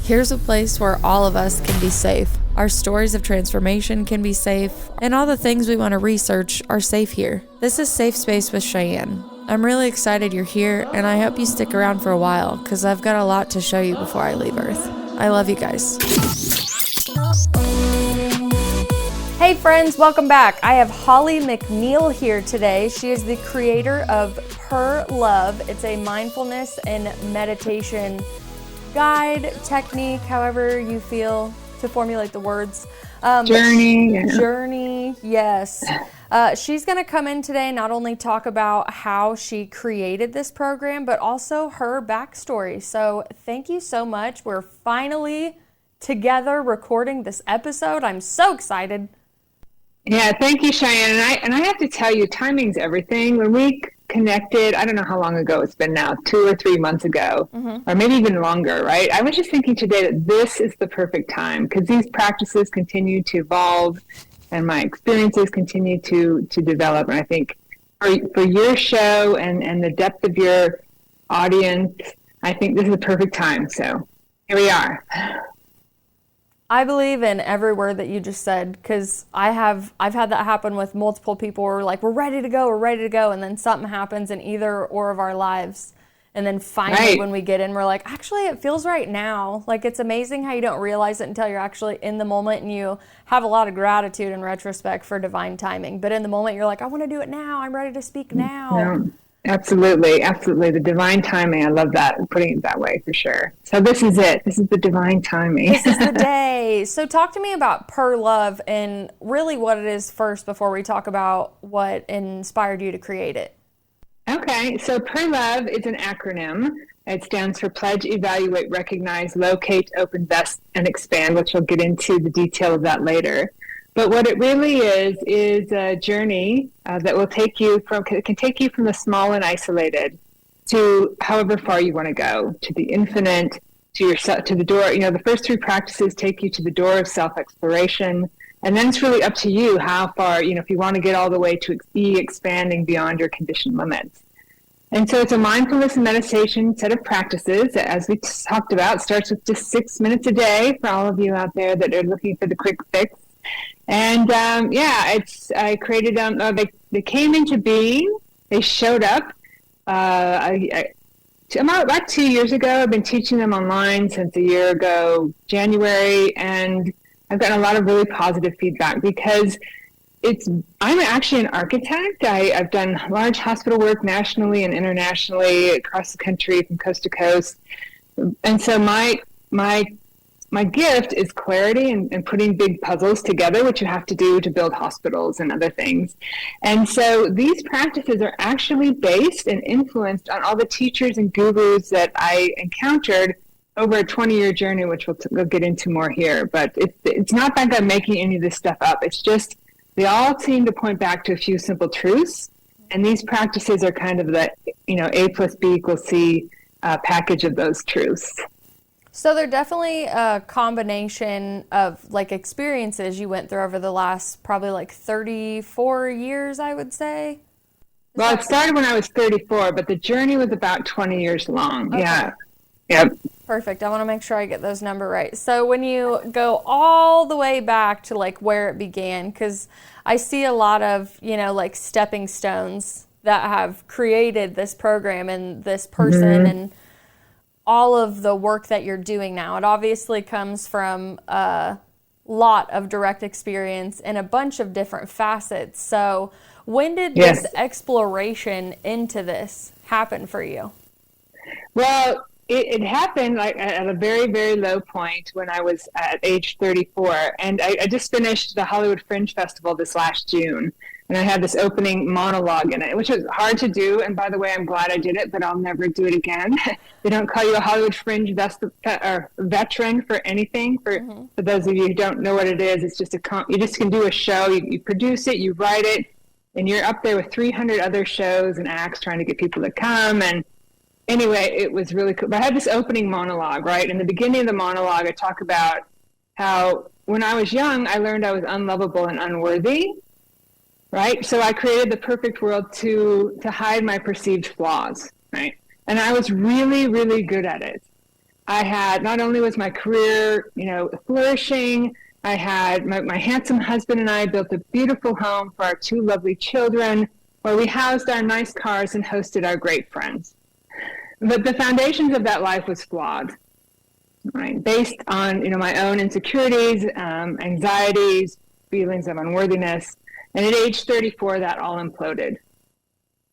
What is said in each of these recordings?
Here's a place where all of us can be safe. Our stories of transformation can be safe, and all the things we want to research are safe here. This is Safe Space with Cheyenne. I'm really excited you're here, and I hope you stick around for a while, because I've got a lot to show you before I leave Earth. I love you guys. Hey friends, welcome back. I have Holly McNeill here today. She is the creator of P.E.R.L.O.V.E. It's a mindfulness and meditation guide, technique, however you feel to formulate the words. Journey, yes. She's going to come in today and not only talk about how she created this program, but also her backstory. So thank you so much. We're finally together recording this episode. I'm so excited. Yeah, thank you, Cheyenne. And I have to tell you, timing's everything. When we connected, I don't know how long ago it's been now, 2 or 3 months ago, or maybe even longer, right? I was just thinking today that this is the perfect time because these practices continue to evolve and my experiences continue to develop. And I think for your show and the depth of your audience, I think this is the perfect time. So here we are. I believe in every word that you just said because I've had that happen with multiple people where we're like, we're ready to go, and then something happens in either or of our lives. And then finally when we get in, we're like, actually, it feels right now. Like, it's amazing how you don't realize it until you're actually in the moment, and you have a lot of gratitude in retrospect for divine timing. But in the moment, you're like, I want to do it now. I'm ready to speak now. Yeah. Absolutely. The divine timing. I love that, putting it that way for sure. So this is it. This is the divine timing. This is the day. So talk to me about P.E.R.L.O.V.E and really what it is first before we talk about what inspired you to create it. Okay. So P.E.R.L.O.V.E is an acronym. It stands for Pledge, Evaluate, Recognize, Locate, Open, Vest, and Expand, which we'll get into the detail of that later. But what it really is a journey that will take you from the small and isolated to however far you want to go, to the infinite, to yourself, to the door. You know, the first 3 practices take you to the door of self-exploration, and then it's really up to you how far. You know, if you want to get all the way to expanding beyond your conditioned limits. And so it's a mindfulness and meditation set of practices that, as we talked about, starts with just 6 minutes a day for all of you out there that are looking for the quick fix. And I created them. They came into being. They showed up about 2 years ago. I've been teaching them online since a year ago, January, and I've gotten a lot of really positive feedback because I'm actually an architect. I've done large hospital work nationally and internationally across the country from coast to coast, and so my gift is clarity and putting big puzzles together, which you have to do to build hospitals and other things. And so these practices are actually based and influenced on all the teachers and gurus that I encountered over a 20-year journey, which we'll get into more here. But it's not like I'm making any of this stuff up. It's just they all seem to point back to a few simple truths. And these practices are kind of the, A plus B equals C package of those truths. So they're definitely a combination of like experiences you went through over the last probably like 34 years, I would say. Well, it started when I was 34, but the journey was about 20 years long. Okay. Yeah. Yep. Perfect. I want to make sure I get those numbers right. So when you go all the way back to like where it began, because I see a lot of, like stepping stones that have created this program and this person and all of the work that you're doing now. It obviously comes from a lot of direct experience in a bunch of different facets. So when did this exploration into this happen for you? Well, it happened like at a very, very low point when I was at age 34. And I just finished the Hollywood Fringe Festival this last June. And I had this opening monologue in it, which was hard to do. And by the way, I'm glad I did it, but I'll never do it again. They don't call you a Hollywood Fringe veteran for anything. For those of you who don't know what it is, it's just you just can do a show. You produce it, you write it, and you're up there with 300 other shows and acts trying to get people to come. And anyway, it was really cool. But I had this opening monologue, right? In the beginning of the monologue, I talk about how when I was young, I learned I was unlovable and unworthy. Right? So I created the perfect world to hide my perceived flaws, right? And I was really, really good at it. I had, not only was my career, flourishing, I had my handsome husband and I built a beautiful home for our two lovely children where we housed our nice cars and hosted our great friends. But the foundations of that life was flawed, right? Based on, my own insecurities, anxieties, feelings of unworthiness. And at age 34, that all imploded.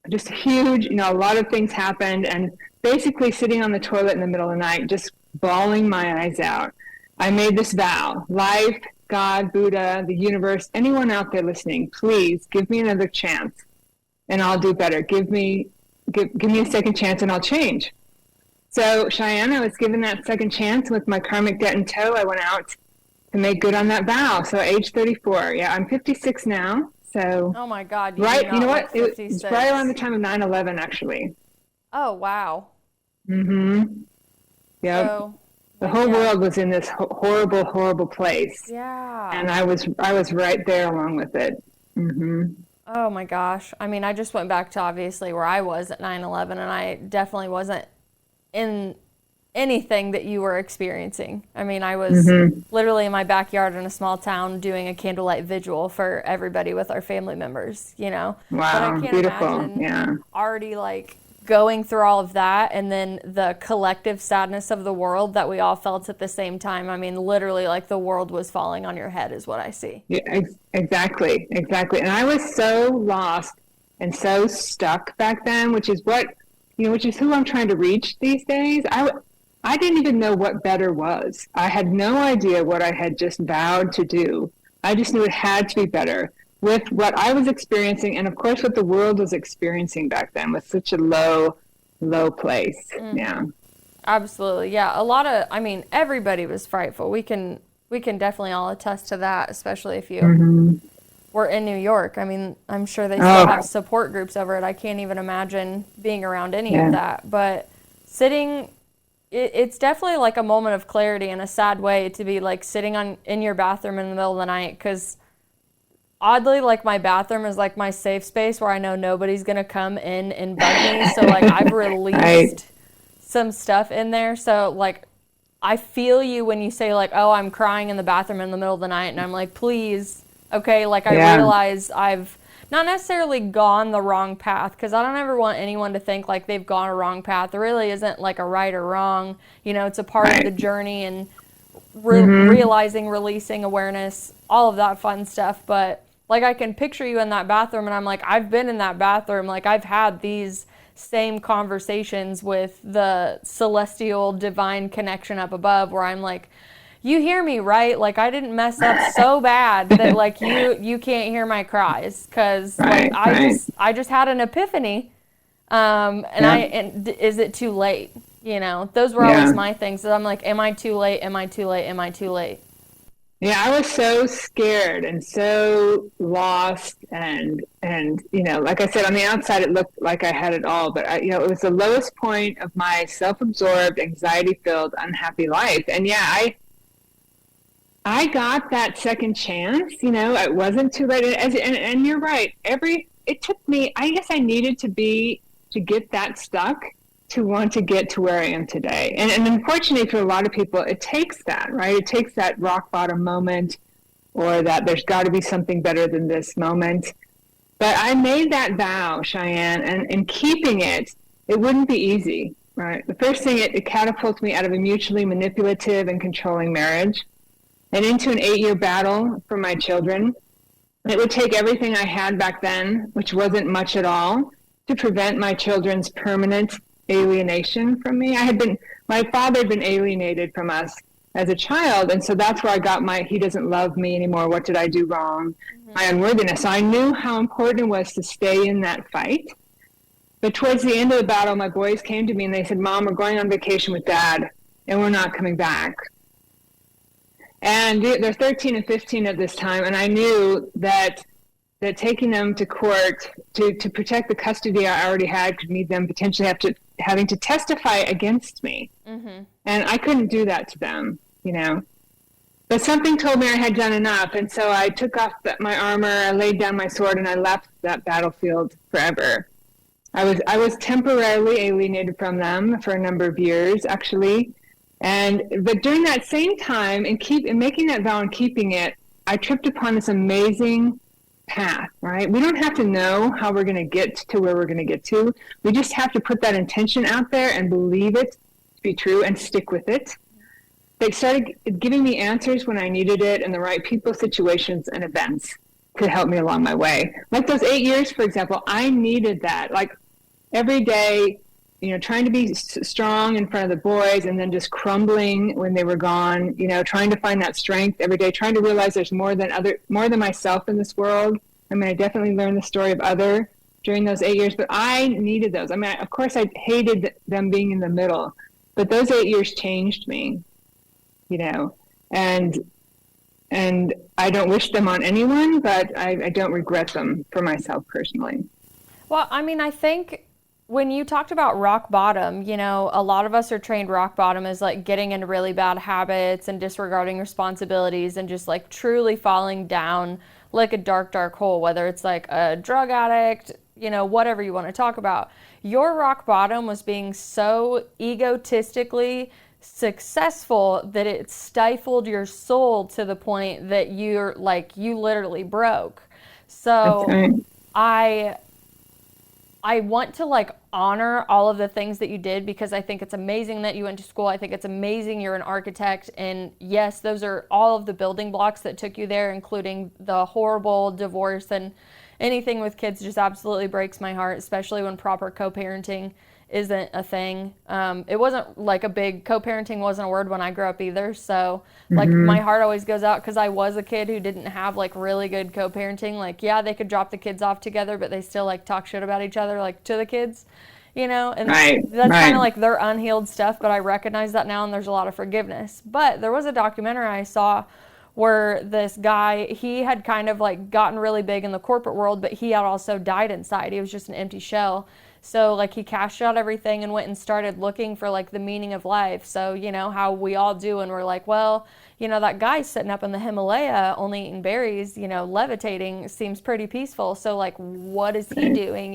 Just huge, a lot of things happened, and basically sitting on the toilet in the middle of the night, just bawling my eyes out. I made this vow: life, God, Buddha, the universe, anyone out there listening, please give me another chance and I'll do better. Give me a second chance and I'll change. So Cheyenne, I was given that second chance. With my karmic debt in tow, I went out to make good on that vow. So age 34, yeah, I'm 56 now. So, oh my God, right, you know what? It's right around the time of 9/11, actually. Oh, wow. Mm-hmm. Yep. So, the whole world was in this horrible, horrible place. Yeah. And I was right there along with it. Mm-hmm. Oh my gosh. I mean, I just went back to obviously where I was at 9/11, and I definitely wasn't in anything that you were experiencing. I mean, I was literally in my backyard in a small town doing a candlelight vigil for everybody with our family members, Wow, but I can't beautiful. imagine Yeah. already like going through all of that, and then the collective sadness of the world that we all felt at the same time. I mean, literally like the world was falling on your head is what I see. Yeah, exactly. And I was so lost and so stuck back then, which is who I'm trying to reach these days. I didn't even know what better was. I had no idea what I had just vowed to do. I just knew it had to be better with what I was experiencing, and of course what the world was experiencing back then, with such a low place. Yeah. Absolutely. Yeah. Everybody was frightful. We can definitely all attest to that, especially if you were in New York. I mean, I'm sure they still have support groups over it. I can't even imagine being around any of that. But it's definitely like a moment of clarity in a sad way to be like sitting in your bathroom in the middle of the night, because oddly, like, my bathroom is like my safe space where I know nobody's gonna come in and bug me. So like I've released some stuff in there. So like I feel you when you say like, oh, I'm crying in the bathroom in the middle of the night, and I'm like, please, okay, like I realize I've not necessarily gone the wrong path, because I don't ever want anyone to think like they've gone a wrong path. There really isn't like a right or wrong. It's a part of the journey, and realizing, releasing, awareness, all of that fun stuff. But like I can picture you in that bathroom, and I'm like, I've been in that bathroom. Like I've had these same conversations with the celestial divine connection up above, where I'm like, you hear me, right? Like I didn't mess up so bad that like you can't hear my cries, because I just had an epiphany, and is it too late? Those were always my things. So I'm like, am I too late? Am I too late? Am I too late? Yeah, I was so scared and so lost, and like I said, on the outside it looked like I had it all, but it was the lowest point of my self-absorbed, anxiety-filled, unhappy life. And I got that second chance. It wasn't too late. And you're right. It took me, I guess I needed to get that stuck to want to get to where I am today. And unfortunately for a lot of people, it takes that, right? It takes that rock bottom moment, or that there's got to be something better than this moment. But I made that vow, Cheyenne, and in keeping it wouldn't be easy, right? The first thing, it catapulted me out of a mutually manipulative and controlling marriage and into an 8-year battle for my children. It would take everything I had back then, which wasn't much at all, to prevent my children's permanent alienation from me. My father had been alienated from us as a child, and so that's where I got he doesn't love me anymore, what did I do wrong, my unworthiness. So I knew how important it was to stay in that fight. But towards the end of the battle, my boys came to me and they said, Mom, we're going on vacation with Dad, and we're not coming back. And they're 13 and 15 at this time, and I knew that taking them to court to protect the custody I already had could mean them potentially having to testify against me. And I couldn't do that to them, But something told me I had done enough, and so I took off my armor, I laid down my sword, and I left that battlefield forever. I was temporarily alienated from them for a number of years, actually. But during that same time, and making that vow and keeping it, I tripped upon this amazing path, right? We don't have to know how we're going to get to where we're going to get to. We just have to put that intention out there and believe it to be true and stick with it. They started giving me answers when I needed it, and the right people, situations, and events to help me along my way. Like those 8 years, for example, I needed that. Like every day, trying to be strong in front of the boys and then just crumbling when they were gone, trying to find that strength every day, trying to realize there's more than myself in this world. I mean, I definitely learned the story of other during those 8 years, but I needed those. I mean, of course I hated them being in the middle, but those 8 years changed me, and I don't wish them on anyone, but I don't regret them for myself personally. Well, I mean, I think when you talked about rock bottom, a lot of us are trained rock bottom as like getting into really bad habits and disregarding responsibilities and just like truly falling down like a dark, dark hole, whether it's like a drug addict, whatever you want to talk about. Your rock bottom was being so egotistically successful that it stifled your soul to the point that you literally broke. So right. I want to like honor all of the things that you did, because I think it's amazing that you went to school. I think it's amazing you're an architect. And yes, those are all of the building blocks that took you there, including the horrible divorce, and anything with kids just absolutely breaks my heart, especially when proper co-parenting isn't a thing. It wasn't like co-parenting wasn't a word when I grew up either. So like my heart always goes out, because I was a kid who didn't have like really good co-parenting. Like, yeah, they could drop the kids off together, but they still like talk shit about each other, like to the kids, and that's kind of like their unhealed stuff. But I recognize that now, and there's a lot of forgiveness. But there was a documentary I saw where this guy, he had kind of like gotten really big in the corporate world, but he had also died inside. He was just an empty shell. So like he cashed out everything and went and started looking for like the meaning of life. So, how we all do, and we're like, well, that guy sitting up in the Himalaya only eating berries, levitating seems pretty peaceful. So like, what is he doing,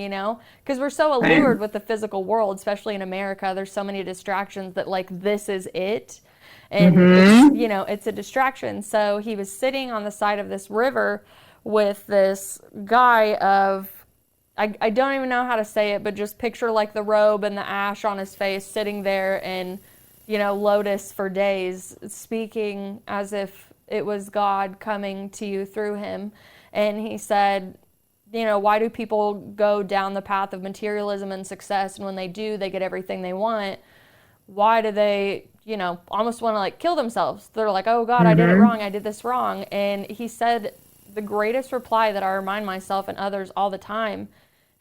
Because we're so allured with the physical world, especially in America. There's so many distractions that like this is it. And it's a distraction. So he was sitting on the side of this river with this guy of, I don't even know how to say it, but just picture like the robe and the ash on his face, sitting there in, lotus for days, speaking as if it was God coming to you through him. And he said, why do people go down the path of materialism and success? And when they do, they get everything they want. Why do they, almost want to like kill themselves? They're like, oh God, I did it wrong. I did this wrong. And he said the greatest reply that I remind myself and others all the time.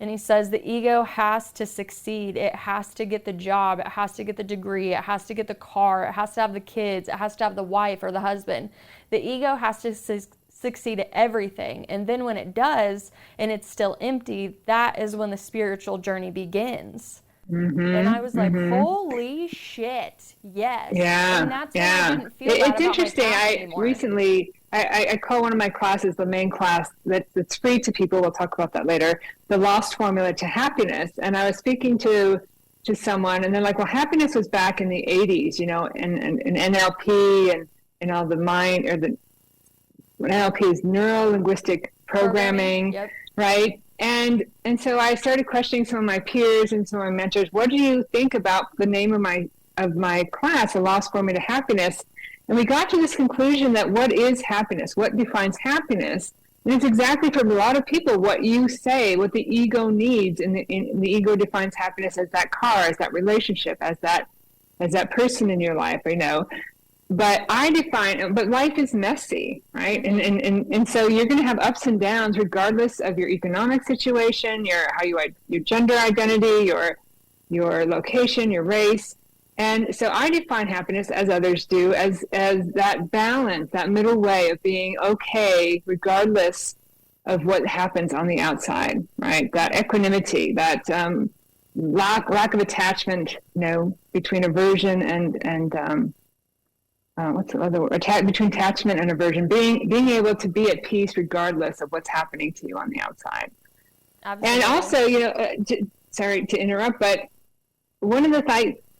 And he says the ego has to succeed. It has to get the job. It has to get the degree. It has to get the car. It has to have the kids. It has to have the wife or the husband. The ego has to succeed at everything. And then when it does, and it's still empty, that is when the spiritual journey begins. And I was like, holy shit, yes. Yeah, and that's why I didn't feel it's interesting. I call one of my classes, the main class that's free to people, we'll talk about that later, the lost formula to happiness. And I was speaking to someone, and they're like, well, happiness was back in the 80s, and NLP and all the mind, or the NLP is neuro-linguistic programming. Yep. Right? And so I started questioning some of my peers and some of my mentors. What do you think about the name of my class, The Lost Formula to Happiness? And we got to this conclusion that what is happiness? What defines happiness? And it's exactly, for a lot of people, what you say, what the ego needs. And the ego defines happiness as that car, as that relationship, as that person in your life, But but life is messy, right? And so you're going to have ups and downs regardless of your economic situation, your gender identity, your location, your race. And so I define happiness, as others do, as that balance, that middle way of being okay regardless of what happens on the outside, right? That equanimity, that lack of attachment, between aversion and what's the other word? Between attachment and aversion, being able to be at peace regardless of what's happening to you on the outside. Absolutely. And also, sorry to interrupt, but one of the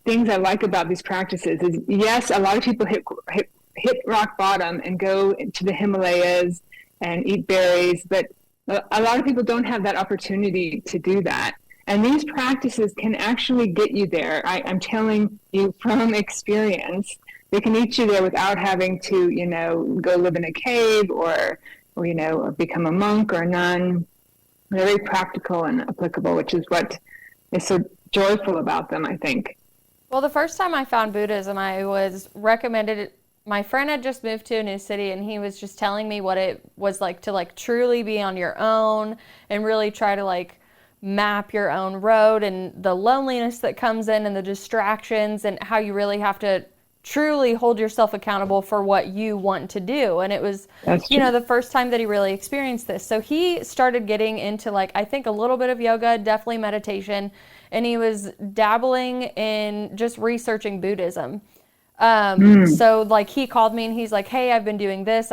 things I like about these practices is, yes, a lot of people hit rock bottom and go into the Himalayas and eat berries, but a lot of people don't have that opportunity to do that. And these practices can actually get you there. I'm telling you from experience, they can get you there without having to, go live in a cave or become a monk or a nun. They're very practical and applicable, which is what is so joyful about them, I think. Well, the first time I found Buddhism, I was recommended. My friend had just moved to a new city, and he was just telling me what it was like to like truly be on your own and really try to like map your own road, and the loneliness that comes in and the distractions, and how you really have to truly hold yourself accountable for what you want to do. And it was, the first time that he really experienced this. So he started getting into like, I think a little bit of yoga, definitely meditation, and he was dabbling in just researching Buddhism. So like he called me and he's like, hey, I've been doing this.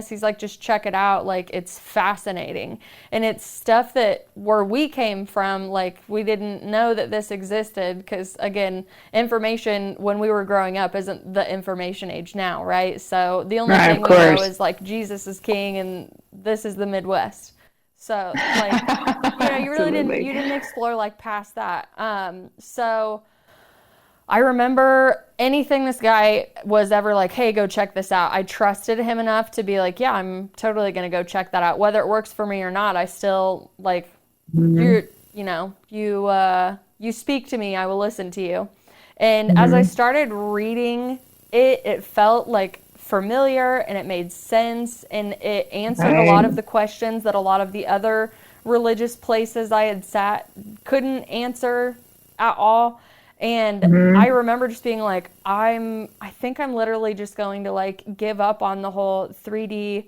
He's like, just check it out. Like, it's fascinating. And it's stuff that where we came from, like we didn't know that this existed, because again, information when we were growing up isn't the information age now, right? So the only thing we know is like Jesus is king and this is the Midwest. So like, you really didn't explore like past that. So I remember anything this guy was ever like, hey, go check this out, I trusted him enough to be like, yeah, I'm totally going to go check that out. Whether it works for me or not, I still like, you speak to me, I will listen to you. And as I started reading it felt like familiar and it made sense, and it answered a lot of the questions that a lot of the other religious places I had sat couldn't answer at all. And I remember just being like, I think I'm literally just going to like give up on the whole 3D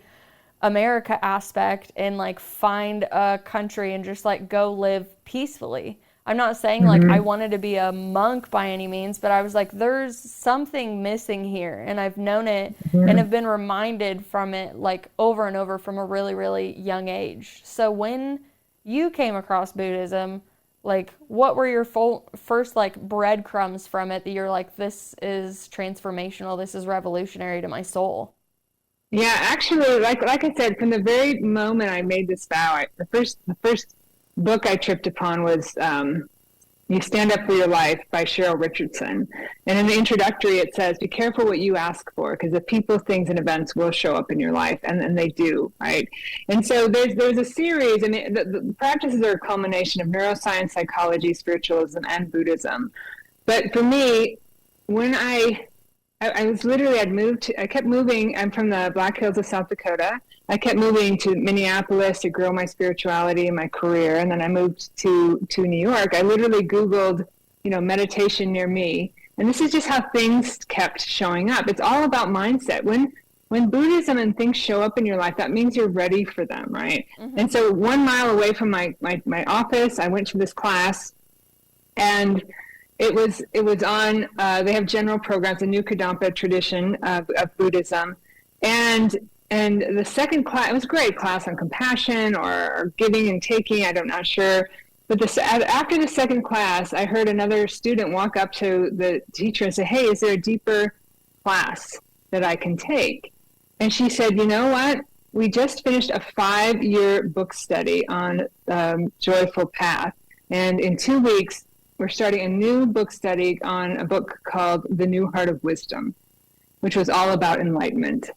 America aspect and like find a country and just like go live peacefully. I'm not saying like I wanted to be a monk by any means, but I was like, there's something missing here. And I've known it and have been reminded from it like over and over from a really, really young age. So when you came across Buddhism, like, what were your first, like, breadcrumbs from it that you're like, this is transformational, this is revolutionary to my soul? Yeah, actually, like I said, from the very moment I made this vow, the first book I tripped upon was You Stand Up for Your Life by Cheryl Richardson. And in the introductory, it says, be careful what you ask for, because the people, things, and events will show up in your life, and they do, right? And so there's a series, and the practices are a culmination of neuroscience, psychology, spiritualism, and Buddhism. But for me, when I was literally, I kept moving. I'm from the Black Hills of South Dakota. I kept moving to Minneapolis to grow my spirituality and my career. And then I moved to New York. I literally Googled, meditation near me. And this is just how things kept showing up. It's all about mindset. When Buddhism and things show up in your life, that means you're ready for them, right? And so 1 mile away from my office, I went to this class, and it was on, they have general programs, the New Kadampa tradition of Buddhism. And the second class, it was a great class on compassion or giving and taking, I'm not sure. But after the second class, I heard another student walk up to the teacher and say, hey, is there a deeper class that I can take? And she said, you know what? We just finished a 5-year book study on Joyful Path. And in 2 weeks, we're starting a new book study on a book called The New Heart of Wisdom, which was all about enlightenment.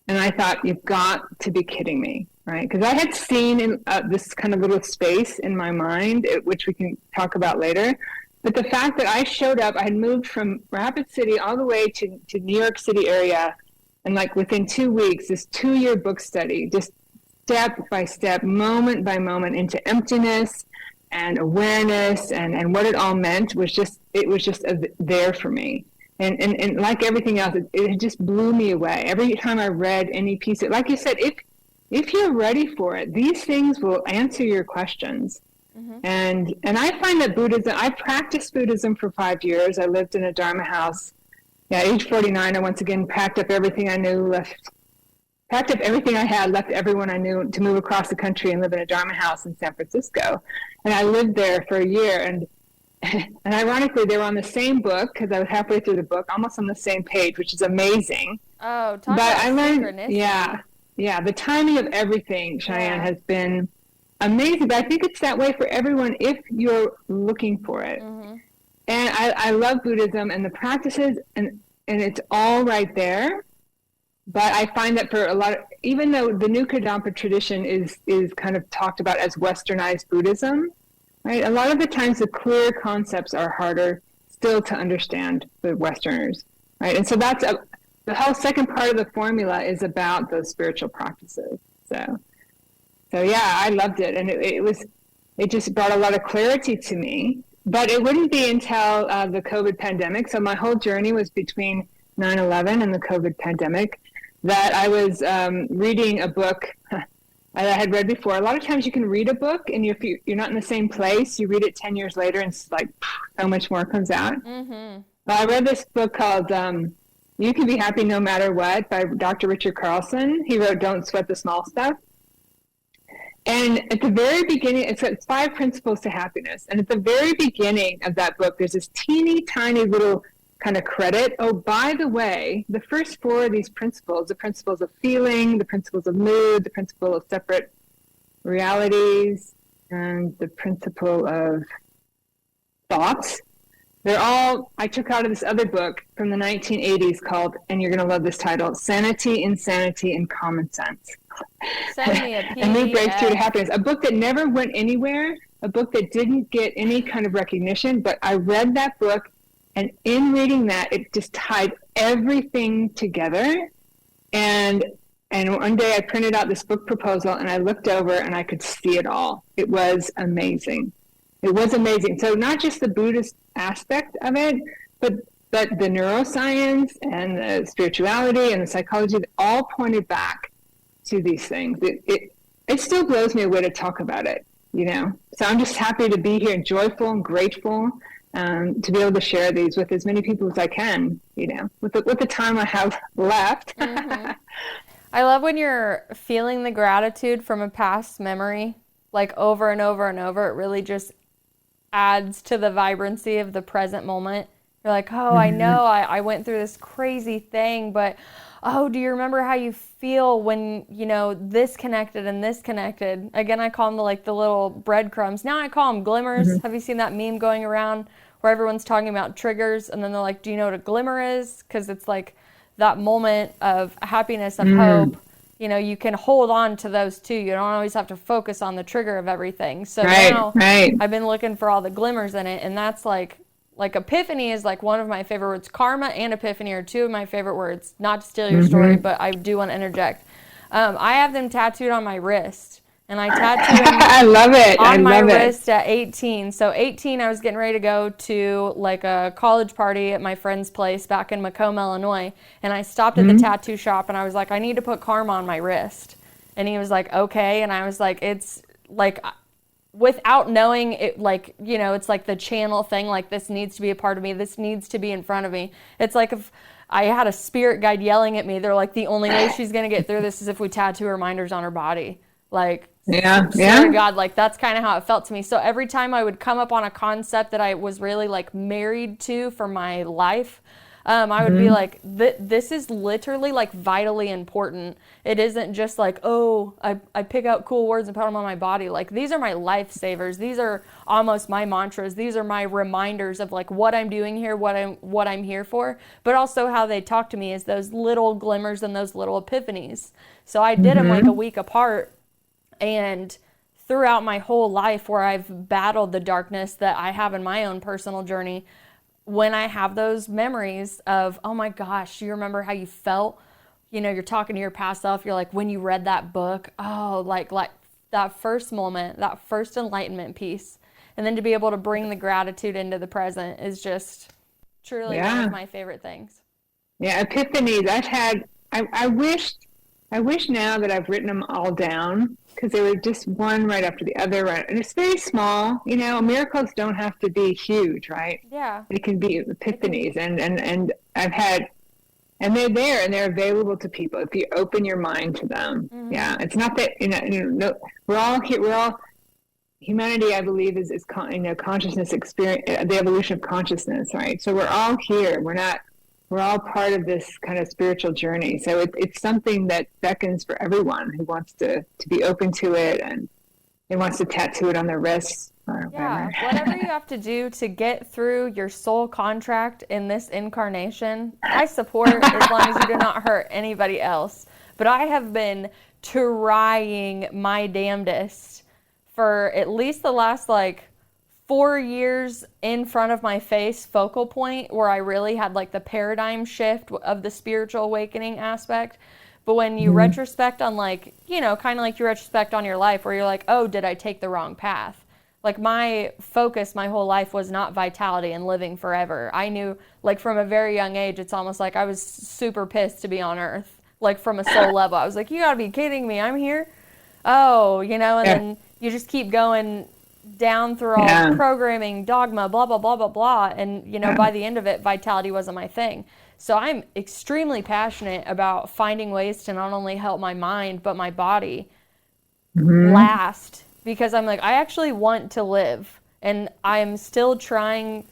And I thought, you've got to be kidding me, right? Because I had seen in this kind of little space in my mind, which we can talk about later. But the fact that I showed up, I had moved from Rapid City all the way to New York City area. And like within 2 weeks, this 2-year book study, just step by step, moment by moment, into emptiness and awareness and what it all meant was just there for me. And like everything else, it just blew me away. Every time I read any piece of, like you said, if you're ready for it, these things will answer your questions. And I find that Buddhism, I practiced Buddhism for 5 years. I lived in a Dharma house. Yeah, age 49, I once again packed up everything I knew, packed up everything I had, left everyone I knew to move across the country and live in a Dharma house in San Francisco. And I lived there for a year. And And ironically, they were on the same book because I was halfway through the book, almost on the same page, which is amazing. Oh, talk But about I learned, synchronicity. the timing of everything, Cheyenne, Yeah. has been amazing. But I think it's that way for everyone if you're looking for it. Mm-hmm. And I love Buddhism and the practices, and it's all right there. But I find that for a lot of, even though the New Kadampa tradition is kind of talked about as westernized Buddhism, right? A lot of the times the clear concepts are harder still to understand for Westerners, right? And so the whole second part of the formula is about those spiritual practices. So yeah, I loved it, and it just brought a lot of clarity to me. But it wouldn't be until the COVID pandemic. So my whole journey was between 9/11 and the COVID pandemic that I was reading a book I had read before. A lot of times you can read a book, and if you're not in the same place, you read it 10 years later, and it's like so much more comes out. Mm-hmm. But I read this book called You Can Be Happy No Matter What by Dr. Richard Carlson. He wrote Don't Sweat the Small Stuff. And at the very beginning, it's 5 principles to happiness. And at the very beginning of that book, there's this teeny tiny little kind of credit. Oh, by the way, the first 4 of these principles, the principles of feeling, the principles of mood, the principle of separate realities, and the principle of thoughts, they're all, I took out of this other book from the 1980s called, and you're going to love this title, Sanity, Insanity, and Common Sense. Send me a PDF. A new breakthrough to happiness. A book that never went anywhere, a book that didn't get any kind of recognition, but I read that book, and in reading that, it just tied everything together. And one day I printed out this book proposal, and I looked over, and I could see it all. It was amazing. It was amazing. So not just the Buddhist aspect of it, but the neuroscience and the spirituality and the psychology all pointed back to these things. It still blows me away to talk about it, So I'm just happy to be here, joyful and grateful to be able to share these with as many people as I can, with the time I have left. Mm-hmm. I love when you're feeling the gratitude from a past memory, like over and over and over. It really just adds to the vibrancy of the present moment. You're like, oh, I know I went through this crazy thing, but oh, do you remember how you feel when, this connected and this connected? Again, I call them the little breadcrumbs. Now I call them glimmers. Mm-hmm. Have you seen that meme going around where everyone's talking about triggers, and then they're like, do you know what a glimmer is? Because it's like that moment of happiness, of hope. You can hold on to those too. You don't always have to focus on the trigger of everything. So now I've been looking for all the glimmers in it, and that's like epiphany is like one of my favorite words. Karma and epiphany are 2 of my favorite words. Not to steal your story, but I do want to interject. I have them tattooed on my wrist, and I tattooed them I love it. on my wrist at 18. So 18, I was getting ready to go to like a college party at my friend's place back in Macomb, Illinois, and I stopped at the tattoo shop, and I was like, I need to put karma on my wrist. And he was like, okay. And I was like, it's like, without knowing it, it's like the channel thing, like this needs to be a part of me, this needs to be in front of me. It's like if I had a spirit guide yelling at me, they're like, the only way she's going to get through this is if we tattoo reminders on her body. Like, swear to God, like that's kind of how it felt to me. So every time I would come up on a concept that I was really like married to for my life, I would be like, this is literally like vitally important. It isn't just like, oh, I pick out cool words and put them on my body. Like, these are my lifesavers. These are almost my mantras. These are my reminders of like what I'm doing here, what I'm here for, but also how they talk to me is those little glimmers and those little epiphanies. So I did them like a week apart, and throughout my whole life where I've battled the darkness that I have in my own personal journey, when I have those memories of, oh my gosh, you remember how you felt? You're talking to your past self. You're like, when you read that book, oh, like that first moment, that first enlightenment piece. And then to be able to bring the gratitude into the present is just truly one of my favorite things. Yeah, epiphanies. I wish now that I've written them all down, because they were just one right after the other, right? And it's very small, miracles don't have to be huge, right? Yeah. They can be epiphanies, and I've had, and they're there and they're available to people if you open your mind to them. Yeah. It's not that, we're all here, humanity, I believe, is consciousness experience, the evolution of consciousness, right? So we're all here. We're all part of this kind of spiritual journey. So it's something that beckons for everyone who wants to be open to it, and it wants to tattoo it on their wrists or Yeah, whatever. whatever you have to do to get through your soul contract in this incarnation, I support as long as you do not hurt anybody else. But I have been trying my damnedest for at least the last 4 years in front of my face focal point where I really had the paradigm shift of the spiritual awakening aspect. But when you retrospect on kind of like you retrospect on your life where you're like, oh, did I take the wrong path? My focus my whole life was not vitality and living forever. I knew from a very young age, it's almost like I was super pissed to be on earth, from a soul level. I was like, you gotta be kidding me, I'm here? Oh, and then you just keep going down through all programming, dogma, blah, blah, blah, blah, blah. And, by the end of it, vitality wasn't my thing. So I'm extremely passionate about finding ways to not only help my mind, but my body last. Because I'm I actually want to live. And I'm still trying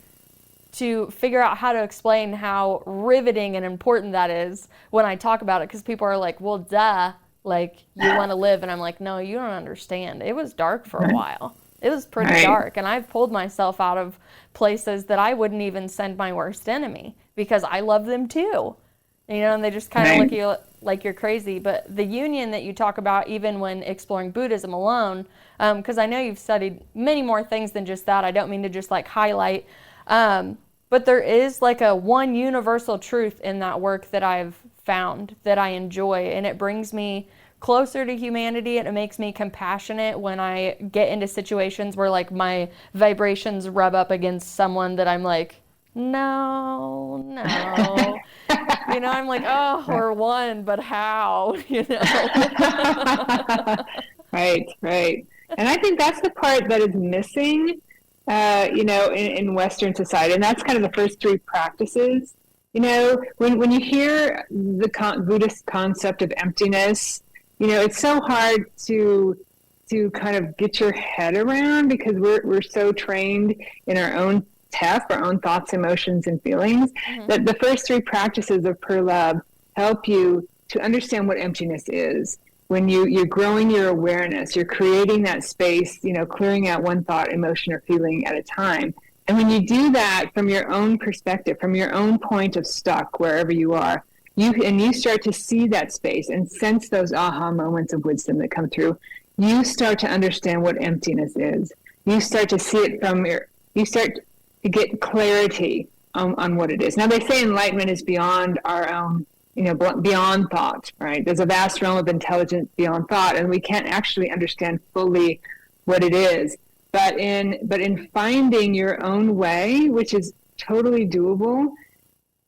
to figure out how to explain how riveting and important that is when I talk about it. Because people are like, well, duh, you want to live. And I'm like, no, you don't understand. It was dark for a while. It was pretty dark. And I've pulled myself out of places that I wouldn't even send my worst enemy because I love them too. And they just kind of look at you like you're crazy. But the union that you talk about, even when exploring Buddhism alone, because I know you've studied many more things than just that. I don't mean to just highlight. But there is a one universal truth in that work that I've found that I enjoy. And it brings me closer to humanity, and it makes me compassionate when I get into situations where my vibrations rub up against someone that I'm no. I'm oh, we're one, but how? Right. And I think that's the part that is missing, in Western society. And that's kind of the first three practices. When you hear the Buddhist concept of emptiness, it's so hard to kind of get your head around because we're so trained in our own our own thoughts, emotions, and feelings, that the first three practices of P.E.R.L.O.V.E help you to understand what emptiness is. When you're growing your awareness, you're creating that space, clearing out one thought, emotion, or feeling at a time. And when you do that from your own perspective, from your own point of stuck, wherever you are, you start to see that space and sense those aha moments of wisdom that come through, you start to understand what emptiness is. You start to see it you start to get clarity on what it is. Now, they say enlightenment is beyond our own, beyond thought, right? There's a vast realm of intelligence beyond thought, and we can't actually understand fully what it is. But in finding your own way, which is totally doable,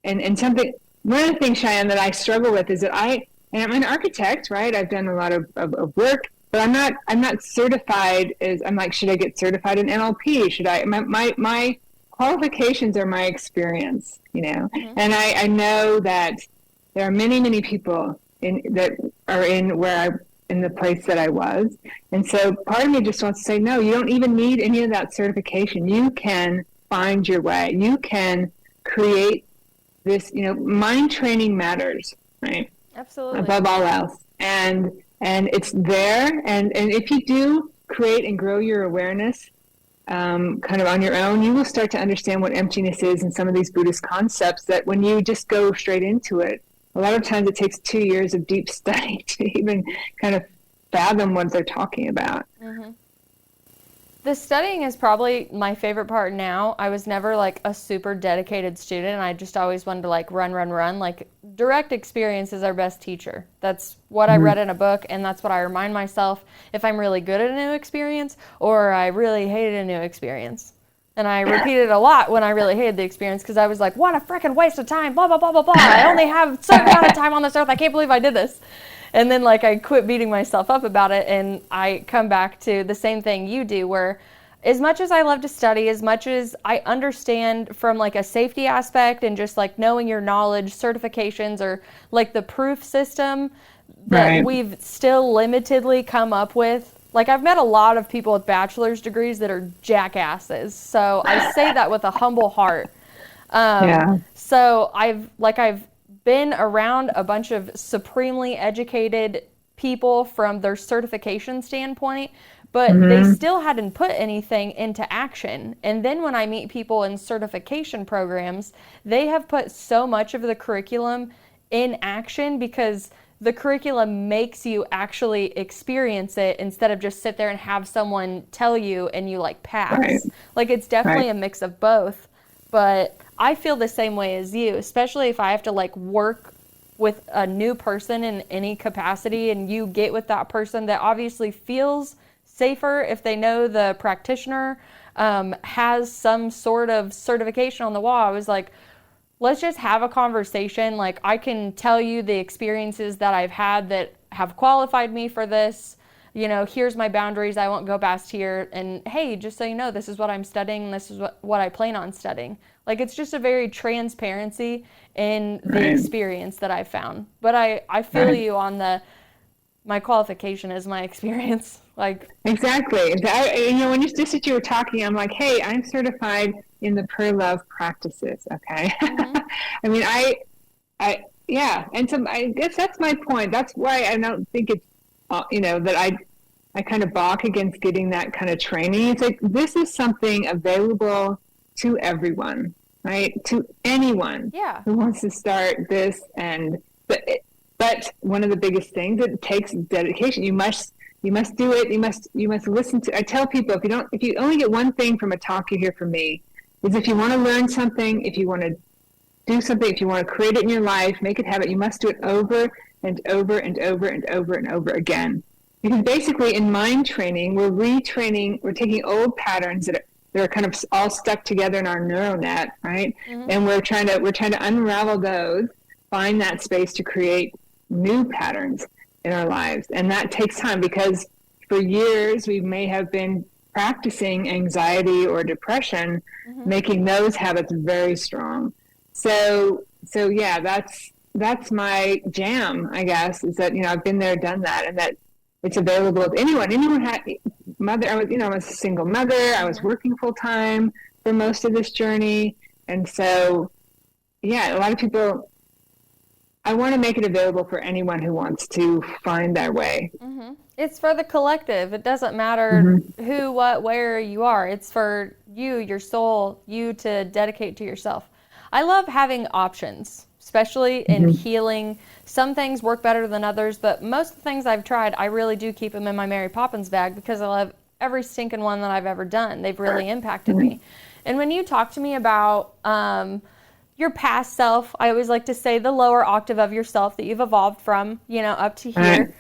and something, one of the things, Cheyenne, that I struggle with is that I'm an architect, right? I've done a lot of work, but I'm not certified should I get certified in NLP? Should I, my qualifications are my experience, and I know that there are many, many people in the place that I was. And so part of me just wants to say, no, you don't even need any of that certification. You can find your way. You can create this, mind training matters, right? Absolutely. Above all else. And it's there. And if you do create and grow your awareness kind of on your own, you will start to understand what emptiness is and some of these Buddhist concepts that when you just go straight into it, a lot of times it takes 2 years of deep study to even kind of fathom what they're talking about. Mm-hmm. The studying is probably my favorite part now. I was never a super dedicated student, and I just always wanted to run. Direct experience is our best teacher. That's what I read in a book, and that's what I remind myself if I'm really good at a new experience or I really hated a new experience. And I repeated a lot when I really hated the experience because I was like, what a freaking waste of time, blah, blah, blah, blah, blah. I only have a certain amount of time on this earth. I can't believe I did this. And then I quit beating myself up about it, and I come back to the same thing you do, where as much as I love to study, as much as I understand from a safety aspect and just knowing your knowledge, certifications, or the proof system that we've still limitedly come up with, like I've met a lot of people with bachelor's degrees that are jackasses. So I say that with a humble heart. So I've been around a bunch of supremely educated people from their certification standpoint, but they still hadn't put anything into action. And then when I meet people in certification programs, they have put so much of the curriculum in action because the curriculum makes you actually experience it instead of just sit there and have someone tell you and you like pass. Right. Like it's definitely a mix of both, but I feel the same way as you, especially if I have to like work with a new person in any capacity and you get with that person that obviously feels safer if they know the practitioner has some sort of certification on the wall. I was like, let's just have a conversation. Like I can tell you the experiences that I've had that have qualified me for this. You know, here's my boundaries. I won't go past here. And hey, just so you know, this is what I'm studying. This is what I plan on studying. Like it's just a very transparency in the experience that I found. But I feel you on my qualification is my experience. Like exactly. When you were talking, I'm like, hey, I'm certified in the P.E.R.L.O.V.E practices. Okay. I mean, and so I guess that's my point. That's why I don't think it's, that I kind of balk against getting that kind of training. It's like, this is something available to everyone, right? To anyone who wants to start this. But one of the biggest things, it takes dedication. You must do it. You must listen to. I tell people, if you only get one thing from a talk you hear from me, is if you want to learn something, if you want to do something, if you want to create it in your life, make it habit, you must do it over and over and over and over and over again. Because basically in mind training, we're taking old patterns that are kind of all stuck together in our neural net, right? And we're trying to unravel those, find that space to create new patterns in our lives. And that takes time because for years we may have been practicing anxiety or depression, making those habits very strong. So yeah, that's my jam, I guess, is that, I've been there, done that, and that it's available to anyone. Anyone had mother. I was a single mother. I was working full time for most of this journey. And so, yeah, a lot of people, I want to make it available for anyone who wants to find their way. It's for the collective. It doesn't matter who, what, where you are. It's for you, your soul, you to dedicate to yourself. I love having options, especially in healing. Some things work better than others, but most of the things I've tried, I really do keep them in my Mary Poppins bag because I love every stinking one that I've ever done. They've really impacted me. And when you talk to me about your past self, I always like to say the lower octave of yourself that you've evolved from, up to here,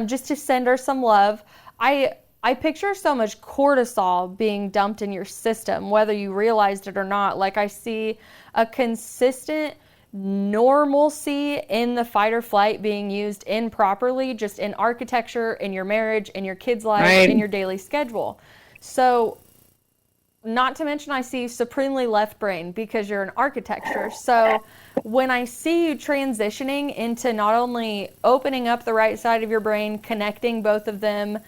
just to send her some love. I picture so much cortisol being dumped in your system, whether you realized it or not. Like I see a consistent normalcy in the fight or flight being used improperly, just in architecture, in your marriage, in your kids' life, in your daily schedule. So not to mention I see supremely left brain because you're in architecture. So when I see you transitioning into not only opening up the right side of your brain, connecting both of them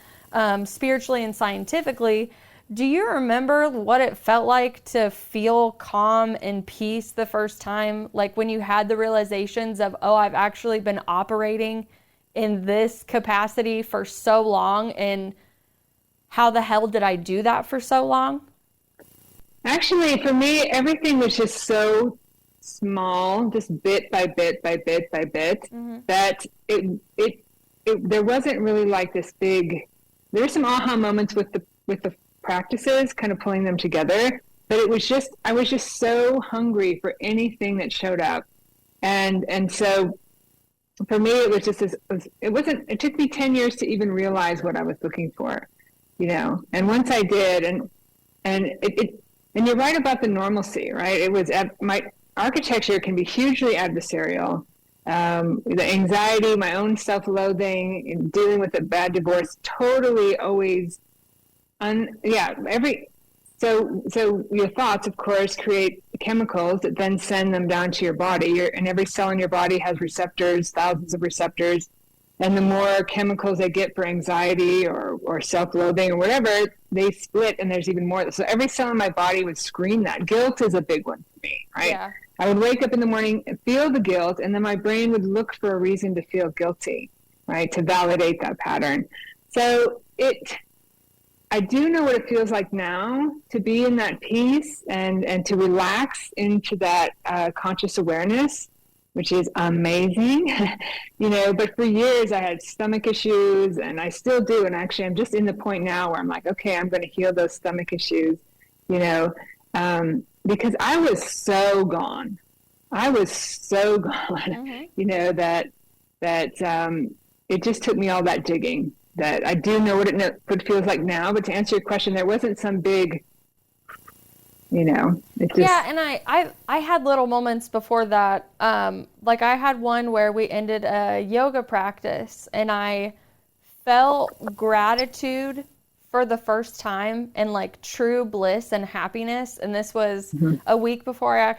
spiritually and scientifically, do you remember what it felt like to feel calm and peace the first time? Like when you had the realizations of, oh, I've actually been operating in this capacity for so long, and how the hell did I do that for so long? Actually, for me, everything was just so small, just bit by bit by bit by bit, that it there wasn't really like this big. There were some aha moments with the practices, kind of pulling them together, but I was just so hungry for anything that showed up, and so for me it was just it took me 10 years to even realize what I was looking for, and once I did, and you're right about the normalcy, right? It was my architecture can be hugely adversarial. The anxiety, my own self-loathing, and dealing with a bad divorce, totally always. So your thoughts, of course, create chemicals that then send them down to your body. And every cell in your body has receptors, thousands of receptors. And the more chemicals they get for anxiety or self-loathing or whatever, they split, and there's even more. So every cell in my body would scream that. Guilt is a big one for me, right? Yeah. I would wake up in the morning and feel the guilt, and then my brain would look for a reason to feel guilty, right, to validate that pattern. So I do know what it feels like now to be in that peace and to relax into that conscious awareness, which is amazing, but for years I had stomach issues, and I still do. And actually, I'm just in the point now where I'm like, okay, I'm going to heal those stomach issues, because I was so gone. That it just took me all that digging. That I do know what it feels like now, but to answer your question, there wasn't some big, it just... Yeah, and I had little moments before that. Like I had one where we ended a yoga practice, and I felt gratitude for the first time and like true bliss and happiness. And this was a week before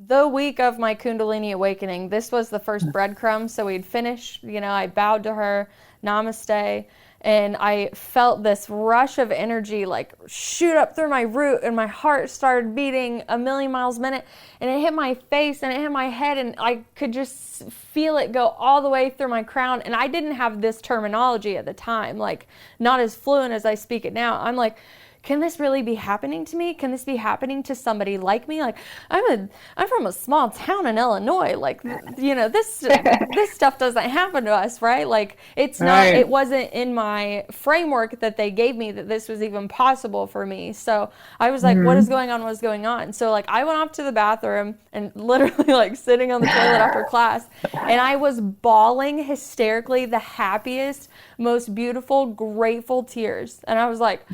the week of my Kundalini awakening. This was the first breadcrumb. So we'd finished, I bowed to her, namaste, and I felt this rush of energy like shoot up through my root, and my heart started beating a million miles a minute, and it hit my face and it hit my head, and I could just feel it go all the way through my crown. And I didn't have this terminology at the time, like not as fluent as I speak it now. I'm like, can this really be happening to me? Can this be happening to somebody like me? Like I'm from a small town in Illinois. Like, this stuff doesn't happen to us, right? Like it's not, it wasn't in my framework that they gave me that this was even possible for me. So I was like, what is going on? What's going on? So like I went off to the bathroom and literally like sitting on the toilet after class, and I was bawling hysterically, the happiest, most beautiful, grateful tears. And I was like,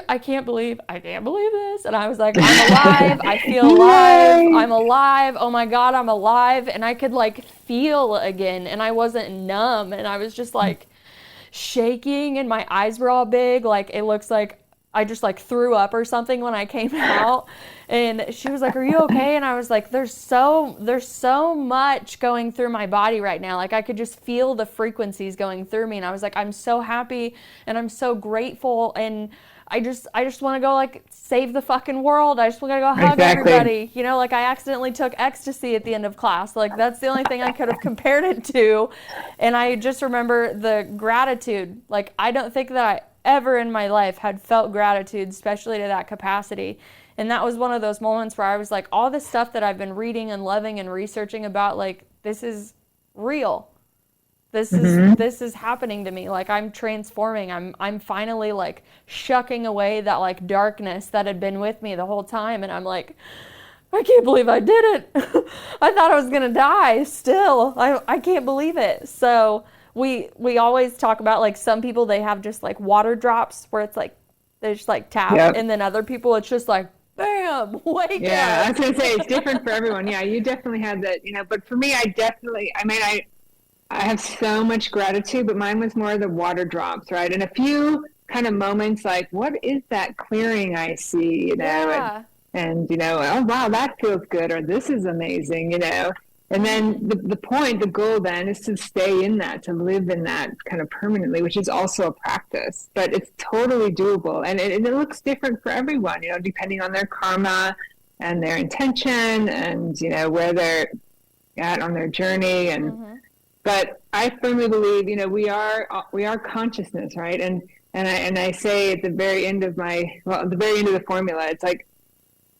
I can't believe this. And I was like, I'm alive. I feel alive. I'm alive. Oh my God, I'm alive. And I could like feel again. And I wasn't numb. And I was just like shaking, and my eyes were all big. Like it looks like I just like threw up or something when I came out. And she was like, are you okay? And I was like, there's so much going through my body right now. Like I could just feel the frequencies going through me. And I was like, I'm so happy and I'm so grateful. And I just want to go like save the fucking world. I just want to go hug everybody. Like I accidentally took ecstasy at the end of class. Like that's the only thing I could have compared it to. And I just remember the gratitude. Like I don't think that I ever in my life had felt gratitude, especially to that capacity. And that was one of those moments where I was like, all this stuff that I've been reading and loving and researching about, like, this is real. This is happening to me. Like I'm transforming. I'm finally like shucking away that like darkness that had been with me the whole time. And I'm like, I can't believe I did it. I thought I was going to die still. I can't believe it. So we always talk about like some people, they have just like water drops where it's like, they just like tap. Yep. And then other people, it's just like, bam, wake up. Yeah, I was going to say it's different for everyone. Yeah, you definitely had that, but for me, I have so much gratitude, but mine was more the water drops, right? And a few kind of moments like, what is that clearing I see, Yeah. and oh, wow, that feels good, or this is amazing, And then the goal then is to stay in that, to live in that kind of permanently, which is also a practice, but it's totally doable. And it looks different for everyone, depending on their karma and their intention and, where they're at on their journey. And, but I firmly believe, we are consciousness, right? And I say at the very end of the formula, it's like,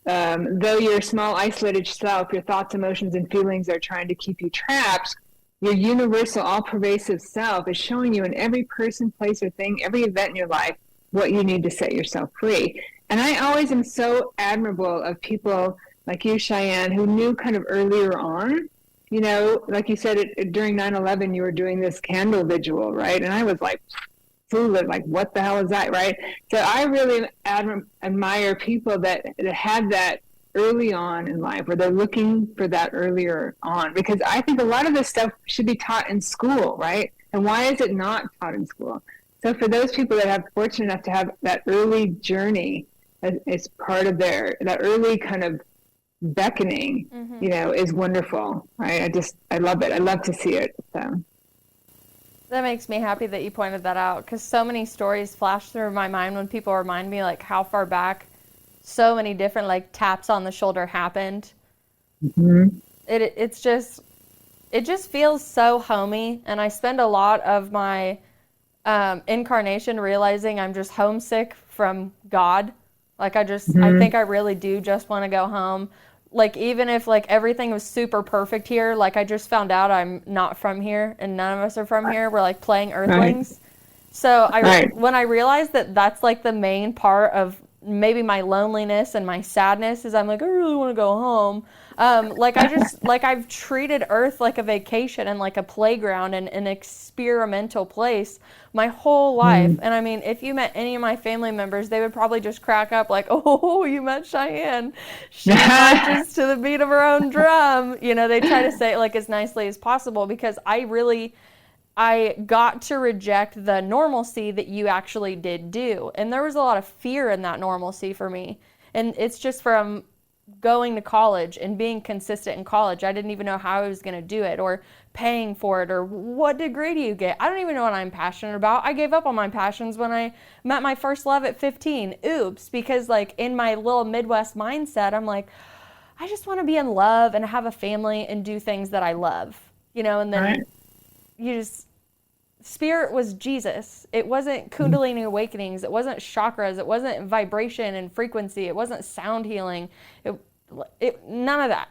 though your small isolated self, your thoughts, emotions, and feelings are trying to keep you trapped, your universal, all-pervasive self is showing you in every person, place, or thing, every event in your life, what you need to set yourself free. And I always am so admirable of people like you, Cheyenne, who knew kind of earlier on, like you said, during 9/11, you were doing this candle vigil, right? And I was like, like, what the hell is that, right? So I really admire people that had that early on in life, where they're looking for that earlier on, because I think a lot of this stuff should be taught in school, right? And why is it not taught in school? So for those people that have fortunate enough to have that early journey as part of that early kind of beckoning, is wonderful, right? I love it. I love to see it. So. That makes me happy that you pointed that out, because so many stories flash through my mind when people remind me like how far back so many different like taps on the shoulder happened. Mm-hmm. It's just it just feels so homey, and I spend a lot of my incarnation realizing I'm just homesick from God. Like I Mm-hmm. think I really do just want to go home. Like even if like everything was super perfect here, like I just found out I'm not from here and none of us are from here. We're like playing Right. earthlings. So Right. when I realized that that's like the main part of maybe my loneliness and my sadness is I'm like I really want to go home. Like I just like I've treated Earth like a vacation and like a playground and an experimental place my whole life. Mm. And I mean, if you met any of my family members, they would probably just crack up like, "Oh, you met Cheyenne. She marches to the beat of her own drum." You know, they try to say it like as nicely as possible because I got to reject the normalcy that you actually did do. And there was a lot of fear in that normalcy for me. And it's just from going to college and being consistent in college. I didn't even know how I was going to do it or paying for it or what degree do you get. I don't even know what I'm passionate about. I gave up on my passions when I met my first love at 15. Oops, because like in my little Midwest mindset, I'm like, I just want to be in love and have a family and do things that I love. You know, and Right. then you just spirit was Jesus. It wasn't Kundalini awakenings. It wasn't chakras. It wasn't vibration and frequency. It wasn't sound healing. None of that.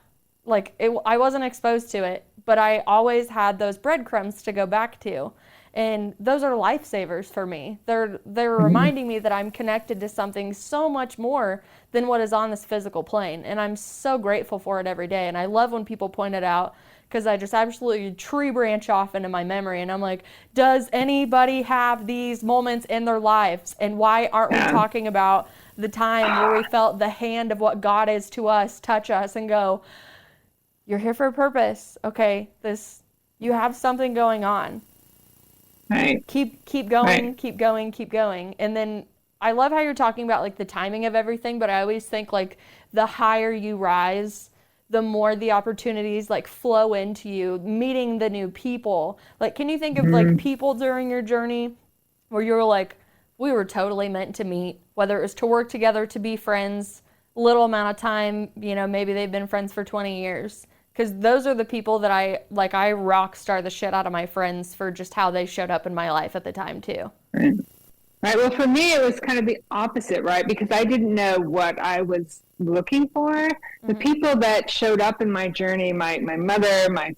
I wasn't exposed to it, but I always had those breadcrumbs to go back to. And those are lifesavers for me. They're Mm-hmm. reminding me that I'm connected to something so much more than what is on this physical plane. And I'm so grateful for it every day. And I love when people point it out because I just absolutely tree branch off into my memory. And I'm like, does anybody have these moments in their lives? And why aren't we Yeah. talking about the time where we felt the hand of what God is to us touch us and go, you're here for a purpose. Okay, you have something going on. Right. Keep Right. going, keep going, keep going. And then I love how you're talking about like the timing of everything, but I always think like the higher you rise, the more the opportunities like flow into you, meeting the new people. Like can you think of like Mm-hmm. people during your journey where you were like, we were totally meant to meet, whether it was to work together, to be friends, little amount of time, you know, maybe they've been friends for 20 years. Because those are the people that I rock star the shit out of my friends for just how they showed up in my life at the time, too. Right. Right. Well, for me, it was kind of the opposite, right? Because I didn't know what I was looking for. The Mm-hmm. people that showed up in my journey, my mother, my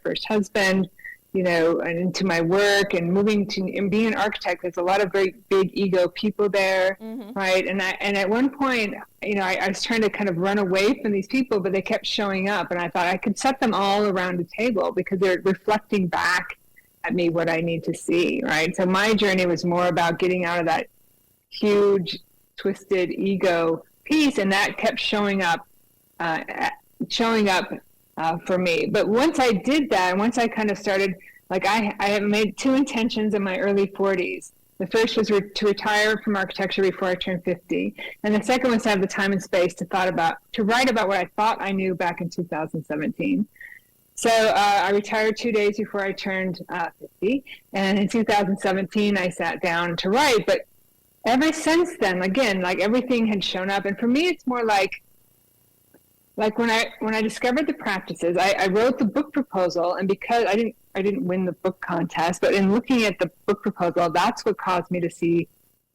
first husband, and into my work and moving to and being an architect, there's a lot of very big ego people there, Mm-hmm. right? And at one point, I was trying to kind of run away from these people, but they kept showing up, and I thought I could set them all around a table because they're reflecting back at me what I need to see, right? So my journey was more about getting out of that huge, twisted ego piece, and that kept uh, showing up for me. But once I did that, and once I kind of started, like I have made two intentions in my early 40s. The first was to retire from architecture before I turned 50, and the second was to have the time and space to write about what I thought I knew back in 2017. So I retired 2 days before I turned 50, and in 2017 I sat down to write. But ever since then, again, like everything had shown up, and for me, it's more like when I discovered the practices, I wrote the book proposal, and because I didn't win the book contest, but in looking at the book proposal, that's what caused me to see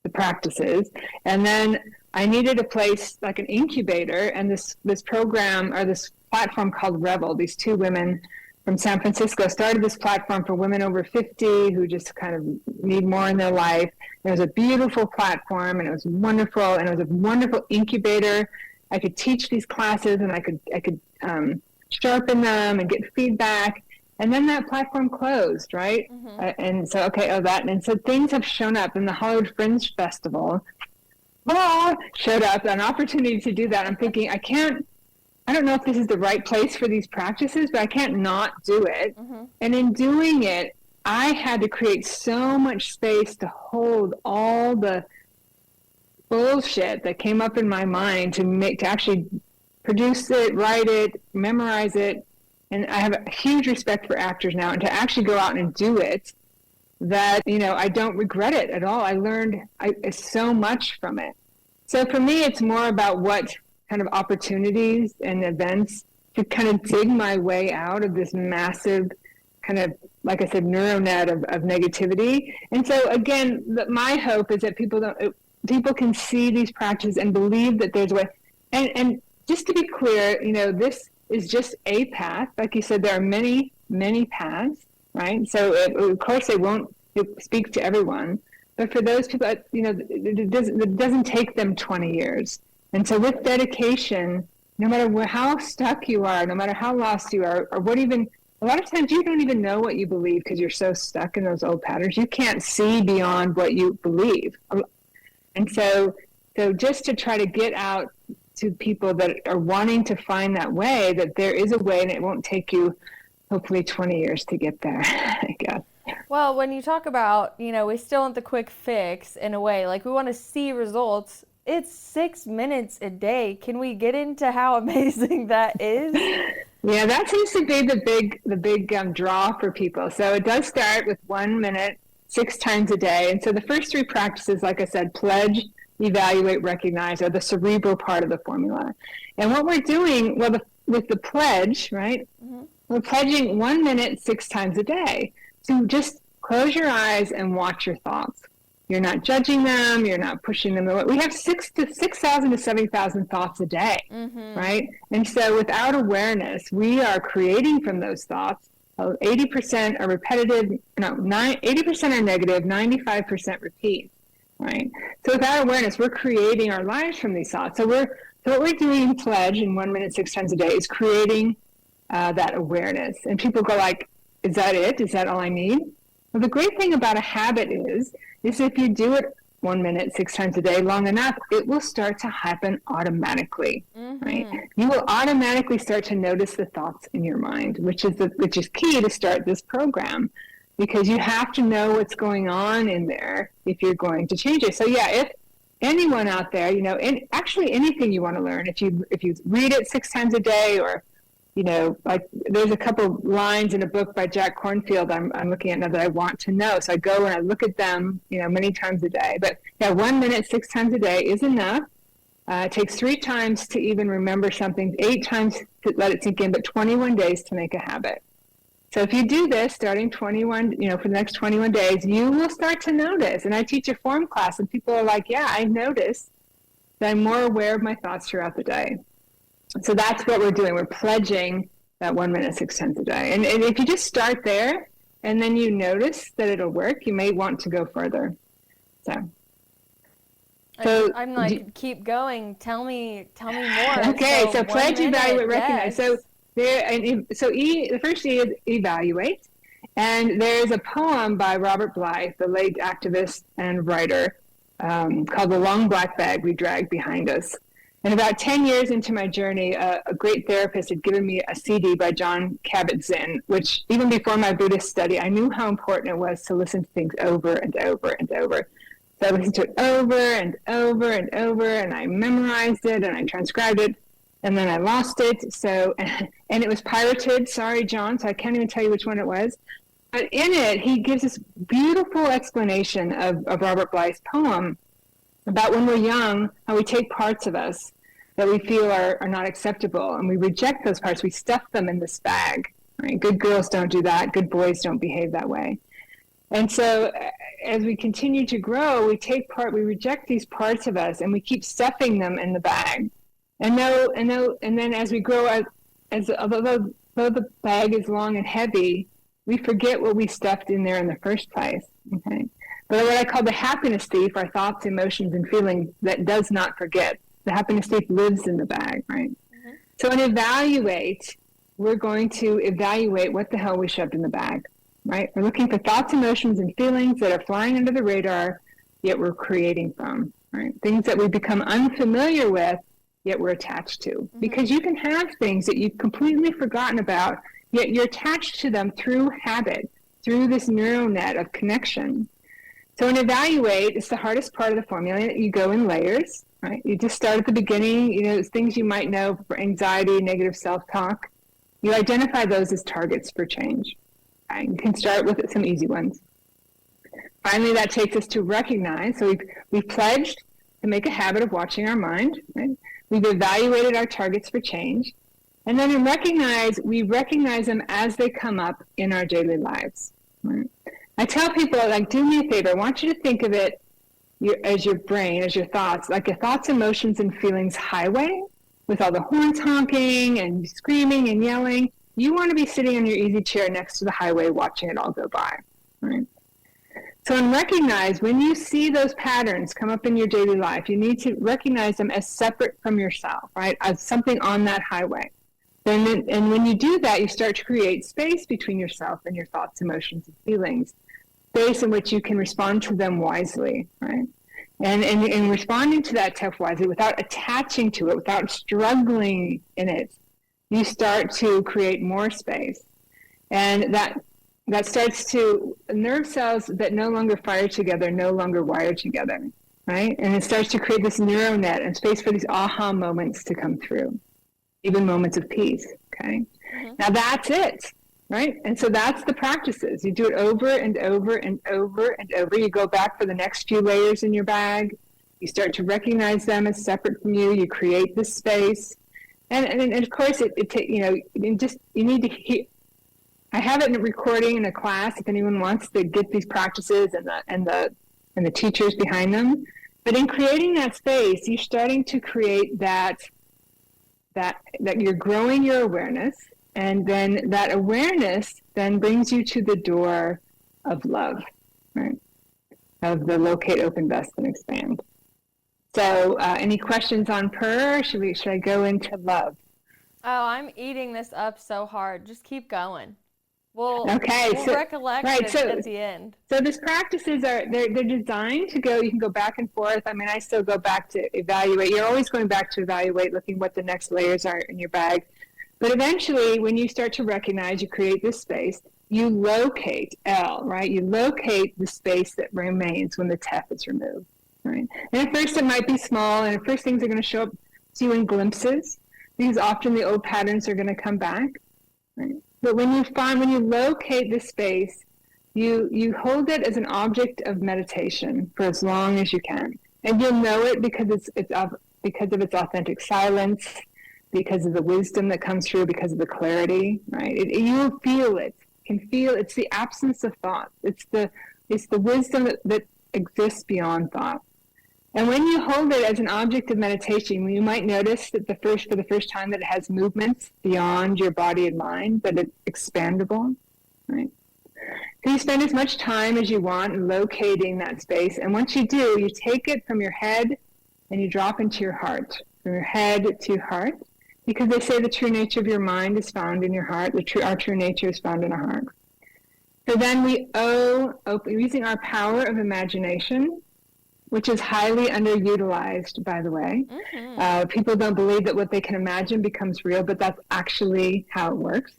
the practices. And then I needed a place like an incubator, and this program or this platform called Revel. These two women from San Francisco started this platform for women over 50 who just kind of need more in their life. It was a beautiful platform, and it was wonderful, and it was a wonderful incubator. I could teach these classes, and I could sharpen them and get feedback. And then that platform closed, right? Mm-hmm. And so, and so things have shown up in the Hollywood Fringe Festival. Showed up an opportunity to do that. I'm thinking, I don't know if this is the right place for these practices, but I can't not do it. Mm-hmm. And in doing it, I had to create so much space to hold all the bullshit that came up in my mind to actually produce it, write it, memorize it. And I have a huge respect for actors now, and to actually go out and do it that, I don't regret it at all. I learned so much from it. So for me, it's more about what kind of opportunities and events to kind of dig my way out of this massive kind of, like I said, neural net of negativity. And so again, my hope is that people can see these practices and believe that there's a way. And just to be clear, this is just a path. Like you said, there are many, many paths, right? So of course they won't speak to everyone, but for those people, it doesn't take them 20 years. And so with dedication, no matter how stuck you are, no matter how lost you are, or a lot of times you don't even know what you believe because you're so stuck in those old patterns. You can't see beyond what you believe. And so just to try to get out to people that are wanting to find that way, that there is a way and it won't take you hopefully 20 years to get there, I guess. Well, when you talk about, we still want the quick fix in a way, like we want to see results. It's 6 minutes a day. Can we get into how amazing that is? Yeah, that seems to be the big draw for people. So it does start with 1 minute, 6 times a day. And so the first 3 practices, like I said, pledge, evaluate, recognize, are the cerebral part of the formula. And what we're doing, with the pledge, right? Mm-hmm. We're pledging 1 minute, 6 times a day. So just close your eyes and watch your thoughts. You're not judging them. You're not pushing them away. We have 6,000 to 70,000 thoughts a day, right? And so without awareness, we are creating from those thoughts. 80% are repetitive. 80% are negative. 95% repeat, right? So without awareness, we're creating our lives from these thoughts. So what we're doing in pledge in 1 minute, 6 times a day is creating that awareness. And people go like, is that it? Is that all I need? Well, the great thing about a habit is if you do it 1 minute, 6 times a day long enough, it will start to happen automatically, right? You will automatically start to notice the thoughts in your mind, which is key to start this program, because you have to know what's going on in there if you're going to change it. So yeah, if anyone out there, actually anything you want to learn, if you read it 6 times a day, or like there's a couple lines in a book by Jack Kornfield I'm looking at now that I want to know. So I go and I look at them, many times a day. But yeah, 1 minute, 6 times a day is enough. It takes 3 times to even remember something, 8 times to let it sink in, but 21 days to make a habit. So if you do this starting 21, for the next 21 days, you will start to notice. And I teach a form class and people are like, yeah, I noticed that I'm more aware of my thoughts throughout the day. So that's what we're doing. We're pledging that 1 minute, 6 times a day. And if you just start there and then you notice that it'll work, you may want to go further. So I'm like, keep going. Tell me more. Okay, so pledge, evaluate, recognize. So the first E is evaluate. And there's a poem by Robert Blythe, the late activist and writer, called The Long Black Bag We Drag Behind Us. And about 10 years into my journey, a great therapist had given me a CD by John Kabat-Zinn, which even before my Buddhist study, I knew how important it was to listen to things over and over and over. So I listened to it over and over and over, and I memorized it, and I transcribed it, and then I lost it. So, and it was pirated. Sorry, John, so I can't even tell you which one it was. But in it, he gives this beautiful explanation of Robert Blythe's poem about when we're young, how we take parts of us that we feel are not acceptable, and we reject those parts. We stuff them in this bag. Right? Good girls don't do that. Good boys don't behave that way. And so as we continue to grow, we reject these parts of us, and we keep stuffing them in the bag. And then as we grow, although the bag is long and heavy, we forget what we stuffed in there in the first place. Okay. But what I call the happiness thief are thoughts, emotions, and feelings that does not forget. The happiness thief lives in the bag, right? Mm-hmm. So in evaluate, we're going to evaluate what the hell we shoved in the bag, right? We're looking for thoughts, emotions, and feelings that are flying under the radar, yet we're creating from, right? Things that we become unfamiliar with, yet we're attached to. Mm-hmm. Because you can have things that you've completely forgotten about, yet you're attached to them through habit, through this neural net of connection. So in evaluate, it's the hardest part of the formula. You go in layers, right? You just start at the beginning, things you might know for anxiety, negative self-talk. You identify those as targets for change. Right? You can start with some easy ones. Finally, that takes us to recognize. So we've pledged to make a habit of watching our mind. Right? We've evaluated our targets for change. And then we recognize them as they come up in our daily lives. Right? I tell people, like, do me a favor. I want you to think of it as your brain, as your thoughts, like your thoughts, emotions, and feelings highway with all the horns honking and screaming and yelling. You want to be sitting in your easy chair next to the highway watching it all go by. Right? So, and recognize when you see those patterns come up in your daily life, you need to recognize them as separate from yourself, right? As something on that highway. And when you do that, you start to create space between yourself and your thoughts, emotions, and feelings, space in which you can respond to them wisely, right? And in responding to that stuff wisely, without attaching to it, without struggling in it, you start to create more space. And that starts to, nerve cells that no longer fire together, no longer wire together, right? And it starts to create this neural net and space for these aha moments to come through, even moments of peace, okay? Mm-hmm. Now that's it, right? And so that's the practices. You do it over and over and over and over. You go back for the next few layers in your bag. You start to recognize them as separate from you. You create this space. And of course, you need to hear. I have it in a recording in a class if anyone wants to get these practices and the teachers behind them. But in creating that space, you're starting to create that you're growing your awareness, and then that awareness then brings you to the door of love, right? Of the locate, open, vest, and expand. So, any questions on P.E.R.? Should I go into love? Oh, I'm eating this up so hard. Just keep going. We'll recollect it at the end. So these practices they're designed to go. You can go back and forth. I mean, I still go back to evaluate. You're always going back to evaluate, looking what the next layers are in your bag. But eventually, when you start to recognize, you create this space. You locate L, right? You locate the space that remains when the TEF is removed, right? And at first, it might be small, and at first, things are going to show up to you in glimpses, because often the old patterns are going to come back, right? But when you locate the space, you hold it as an object of meditation for as long as you can, and you'll know it because of its authentic silence, because of the wisdom that comes through, because of the clarity, right? You'll feel it. You can feel it's the absence of thought. It's the wisdom that exists beyond thought. And when you hold it as an object of meditation, you might notice that for the first time that it has movements beyond your body and mind, that it's expandable, right? So you spend as much time as you want locating that space. And once you do, you take it from your head and you drop into your heart, from your head to your heart, because they say the true nature of your mind is found in your heart. Our true nature is found in our heart. So then using our power of imagination, which is highly underutilized, by the way. Mm-hmm. People don't believe that what they can imagine becomes real, but that's actually how it works.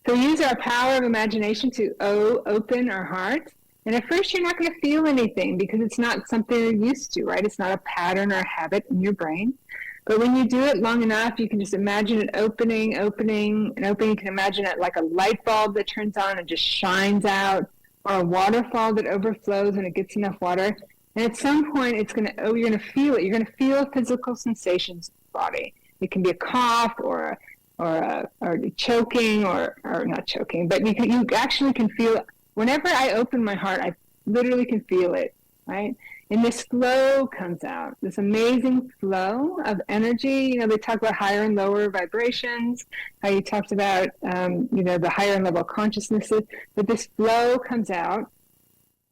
So we use our power of imagination to open our heart. And at first, you're not going to feel anything because it's not something you're used to, right? It's not a pattern or a habit in your brain. But when you do it long enough, you can just imagine it opening, and opening. You can imagine it like a light bulb that turns on and just shines out, or a waterfall that overflows when it gets enough water. And at some point, you're going to feel it. You're going to feel physical sensations in the body. It can be a cough or choking or not choking, but you actually can feel it. Whenever I open my heart, I literally can feel it, right? And this flow comes out, this amazing flow of energy. They talk about higher and lower vibrations, how you talked about, the higher level consciousnesses, but this flow comes out.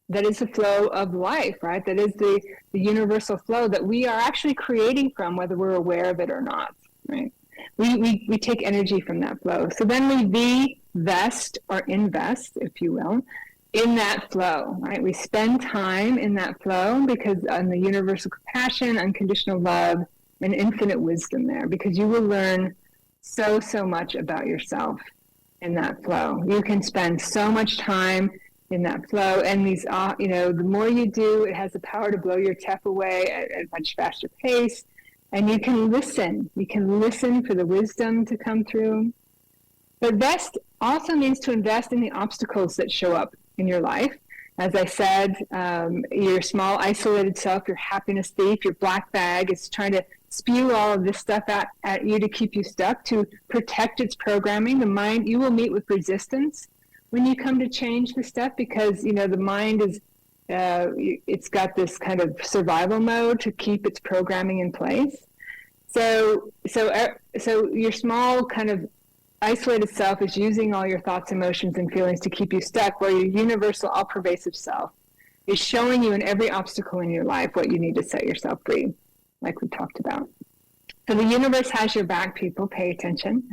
That is the flow of life, right? That is the universal flow that we are actually creating from, whether we're aware of it or not, right? We take energy from that flow. So then we vest or invest, if you will, in that flow, right? We spend time in that flow because on the universal compassion, unconditional love, and infinite wisdom there, because you will learn so much about yourself in that flow. You can spend so much time in that flow, and these, the more you do, it has the power to blow your TEF away at a much faster pace, and you can listen. You can listen for the wisdom to come through. But vest also means to invest in the obstacles that show up in your life, As I said, your small isolated self, your happiness thief, your black bag is trying to spew all of this stuff at you to keep you stuck, to protect its programming. The mind, you will meet with resistance when you come to change the stuff, because the mind is it's got this kind of survival mode to keep its programming in place. So your small kind of isolated self is using all your thoughts, emotions, and feelings to keep you stuck, while your universal, all-pervasive self is showing you in every obstacle in your life what you need to set yourself free, like we talked about. So the universe has your back, people. Pay attention.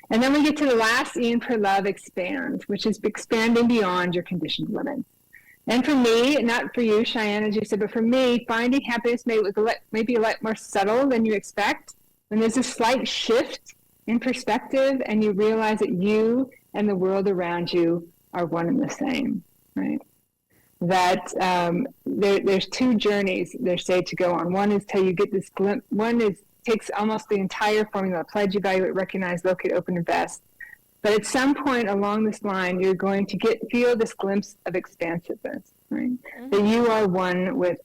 And then we get to the last E in P.E.R.L.O.V.E, expand, which is expanding beyond your conditioned limits. And for me, not for you, Cheyenne, as you said, but for me, finding happiness maybe a lot more subtle than you expect. When there's a slight shift in perspective and you realize that you and the world around you are one and the same, right? That there's two journeys, they say, to go on. One is till you get this glimpse. One takes almost the entire formula: pledge, evaluate, recognize, locate, open, invest. But at some point along this line, you're going to feel this glimpse of expansiveness, right? Mm-hmm. That you are one with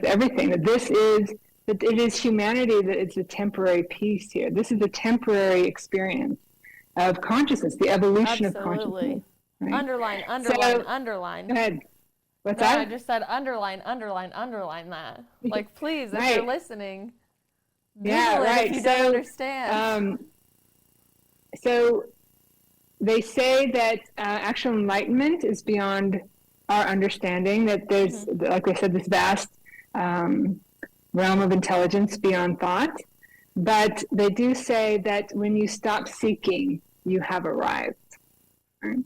everything. That it is humanity that is the temporary piece here. This is a temporary experience of consciousness, the evolution of consciousness. Right? Underline. Go ahead. What's that? I just said underline that. Like, please, if you're listening, Google it if you don't understand. So they say that actual enlightenment is beyond our understanding, that there's, like I said, this vast realm of intelligence beyond thought. But they do say that when you stop seeking, you have arrived. Right?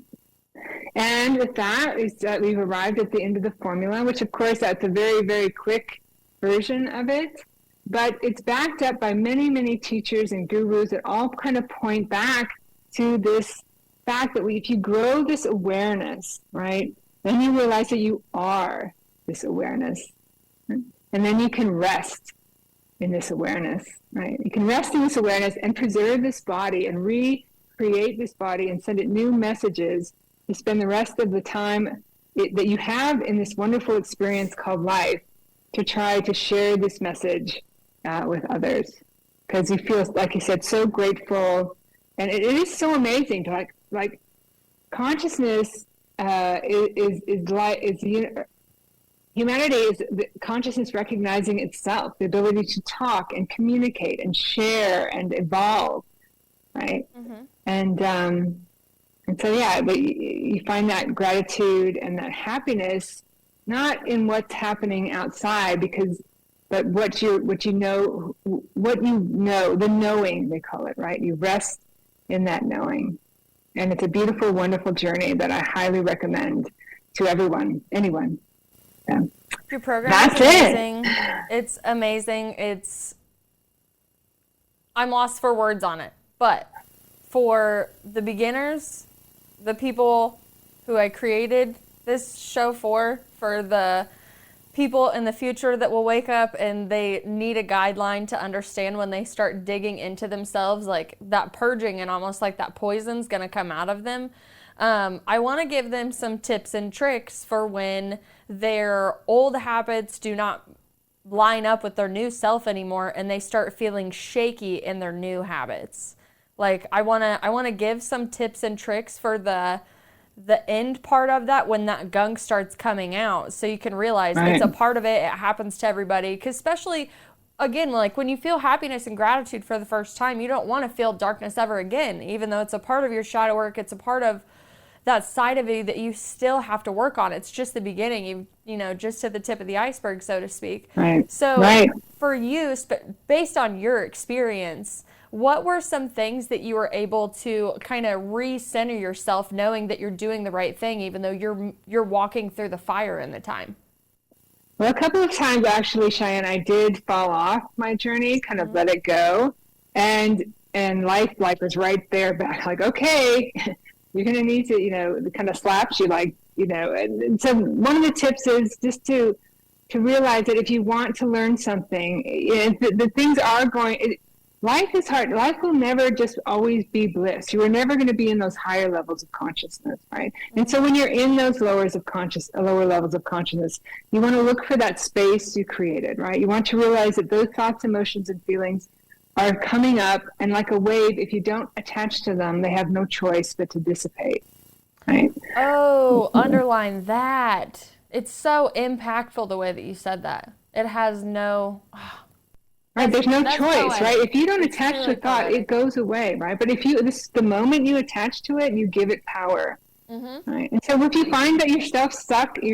And with that, is that we've arrived at the end of the formula, which of course that's a very, very quick version of it. But it's backed up by many, many teachers and gurus that all kind of point back to this fact that if you grow this awareness, right, then you realize that you are this awareness. Right? And then you can rest in this awareness, right? You can rest in this awareness and preserve this body and recreate this body and send it new messages to spend the rest of the time that you have in this wonderful experience called life, to try to share this message with others, because you feel, like you said, so grateful. And it is so amazing to like consciousness humanity is consciousness recognizing itself, the ability to talk and communicate and share and evolve, right? Mm-hmm. And so but you find that gratitude and that happiness not in what's happening outside, but what you know, the knowing, they call it, right? You rest in that knowing. And it's a beautiful, wonderful journey that I highly recommend to anyone. Yeah. Your program is amazing. It's amazing. I'm lost for words on it. But for the beginners, the people who I created this show for the people in the future that will wake up and they need a guideline to understand when they start digging into themselves, like that purging and almost like that poison's going to come out of them. I want to give them some tips and tricks for when their old habits do not line up with their new self anymore and they start feeling shaky in their new habits. Like I want to give some tips and tricks for the end part of that, when that gunk starts coming out, so you can realize it's a part of it. It happens to everybody, because especially, again, like when you feel happiness and gratitude for the first time, you don't want to feel darkness ever again, even though it's a part of your shadow work. It's a part of that side of you that you still have to work on. It's just the beginning, you know, just to the tip of the iceberg, so to speak. For you, based on your experience, what were some things that you were able to kind of re-center yourself, knowing that you're doing the right thing, even though you're walking through the fire in the time? Well, a couple of times actually, Cheyenne, I did fall off my journey, kind of let it go, and life was right there back, like, okay, you're going to need to, it kind of slaps you, like, and so one of the tips is just to realize that if you want to learn something, the things are going. life is hard. Life will never just always be bliss. You are never going to be in those higher levels of consciousness, right? And so when you're in those lower levels of consciousness, you want to look for that space you created, right? You want to realize that those thoughts, emotions, and feelings are coming up, and like a wave, if you don't attach to them, they have no choice but to dissipate, right? Oh, underline that. It's so impactful the way that you said that. It has no... Right, there's no choice, poetic. right? If you don't It's attach really to a thought, poetic. it goes away, right? But if you, the moment you attach to it, you give it power, right? And so if you find that you're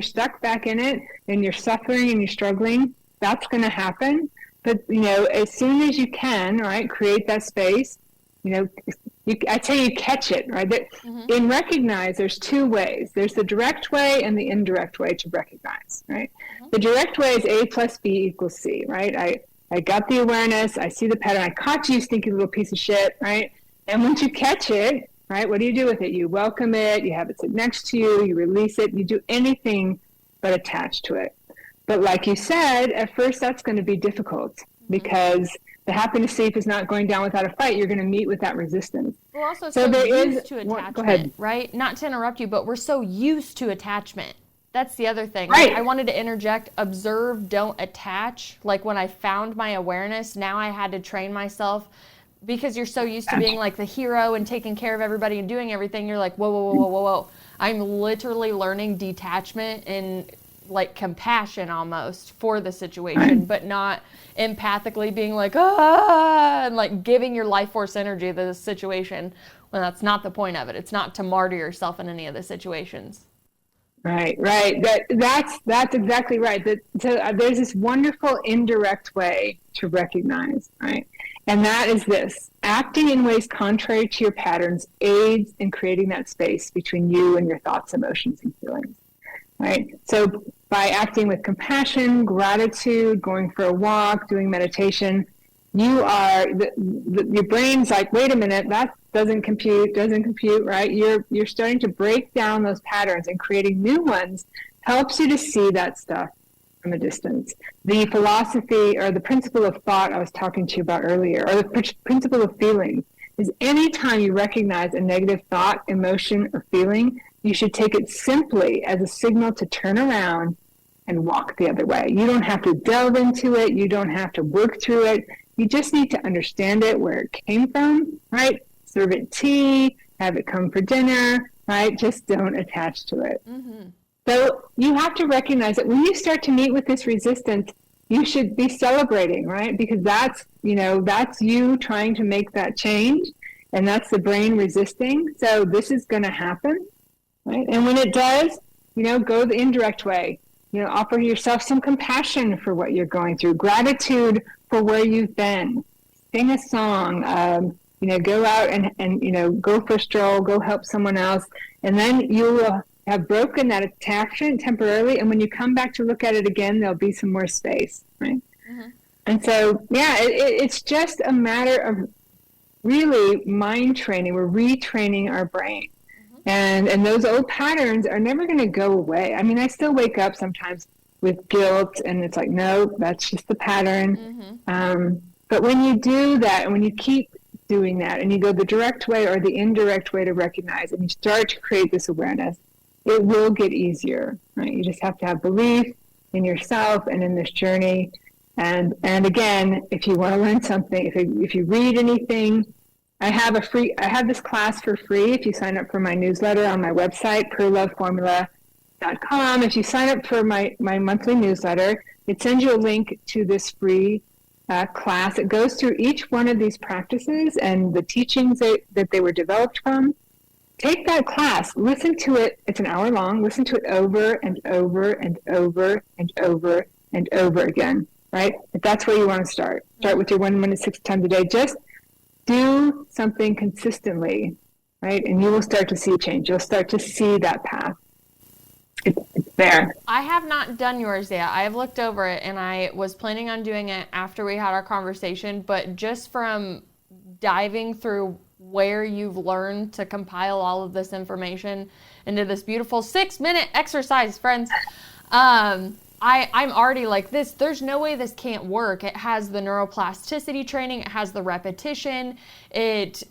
stuck back in it, and you're suffering and you're struggling, that's going to happen. But as soon as you can, right, create that space. I tell you, catch it, right? That in recognize, there's two ways. There's the direct way and the indirect way to recognize, right? The direct way is A plus B equals C, right? I got the awareness. I see the pattern. I caught you, stinky little piece of shit, right? And once you catch it, right, what do you do with it? You welcome it. You have it sit next to you. You release it. You do anything but attach to it. But like you said, at first that's going to be difficult because the happiness thief is not going down without a fight. You're going to meet with that resistance. We're also so used to attachment, go ahead. right? Not to interrupt you, but we're so used to attachment. That's the other thing. Right. I wanted to interject, observe, don't attach. Like when I found my awareness, now I had to train myself because you're so used to being like the hero and taking care of everybody and doing everything. You're like, whoa, whoa, whoa, whoa, whoa, whoa. I'm literally learning detachment and like compassion almost for the situation, but not empathically being like, and like giving your life force energy to the situation when that's not the point of it. It's not to martyr yourself in any of the situations. Right. That's exactly right. There's this wonderful indirect way to recognize, right? And that is this: acting in ways contrary to your patterns aids in creating that space between you and your thoughts, emotions, and feelings, right? So by acting with compassion, gratitude, going for a walk, doing meditation, your brain's like, wait a minute, that doesn't compute, right? You're starting to break down those patterns, and creating new ones helps you to see that stuff from a distance. The philosophy or the principle of thought I was talking to you about earlier, or the principle of feeling, is anytime you recognize a negative thought, emotion, or feeling, you should take it simply as a signal to turn around and walk the other way. You don't have to delve into it. You don't have to work through it. You just need to understand it, where it came from, right? Serve it tea, have it come for dinner, right? Just don't attach to it. So you have to recognize that when you start to meet with this resistance, you should be celebrating, right? Because that's you trying to make that change, and that's the brain resisting. So this is going to happen, right? And when it does, go the indirect way. Offer yourself some compassion for what you're going through, gratitude for where you've been, sing a song, go out and go for a stroll, go help someone else. And then you will have broken that attachment temporarily. And when you come back to look at it again, there'll be some more space, right? And so, it's just a matter of really mind training. We're retraining our brain. And those old patterns are never going to go away. I mean, I still wake up sometimes with guilt, and it's like, no, that's just the pattern. But when you do that, and when you keep doing that, and you go the direct way or the indirect way to recognize, and you start to create this awareness, it will get easier, right? You just have to have belief in yourself and in this journey. And again, if you want to learn something, if you read anything, I have this class for free if you sign up for my newsletter on my website, P.E.R.L.O.V.E Mindfulness.com. If you sign up for my monthly newsletter, it sends you a link to this free class. It goes through each one of these practices and the teachings that they were developed from. Take that class, listen to it. It's an hour long. Listen to it over and over and over and over and over again, right? If that's where you want to start with your 1 minute 6 times a day. Just do something consistently, right? And you will start to see change. You'll start to see that path. It's there. I have not done yours yet. I have looked over it, and I was planning on doing it after we had our conversation, but just from diving through where you've learned to compile all of this information into this beautiful 6-minute exercise, friends, I'm already like this. There's no way this can't work. It has the neuroplasticity training. It has the repetition. It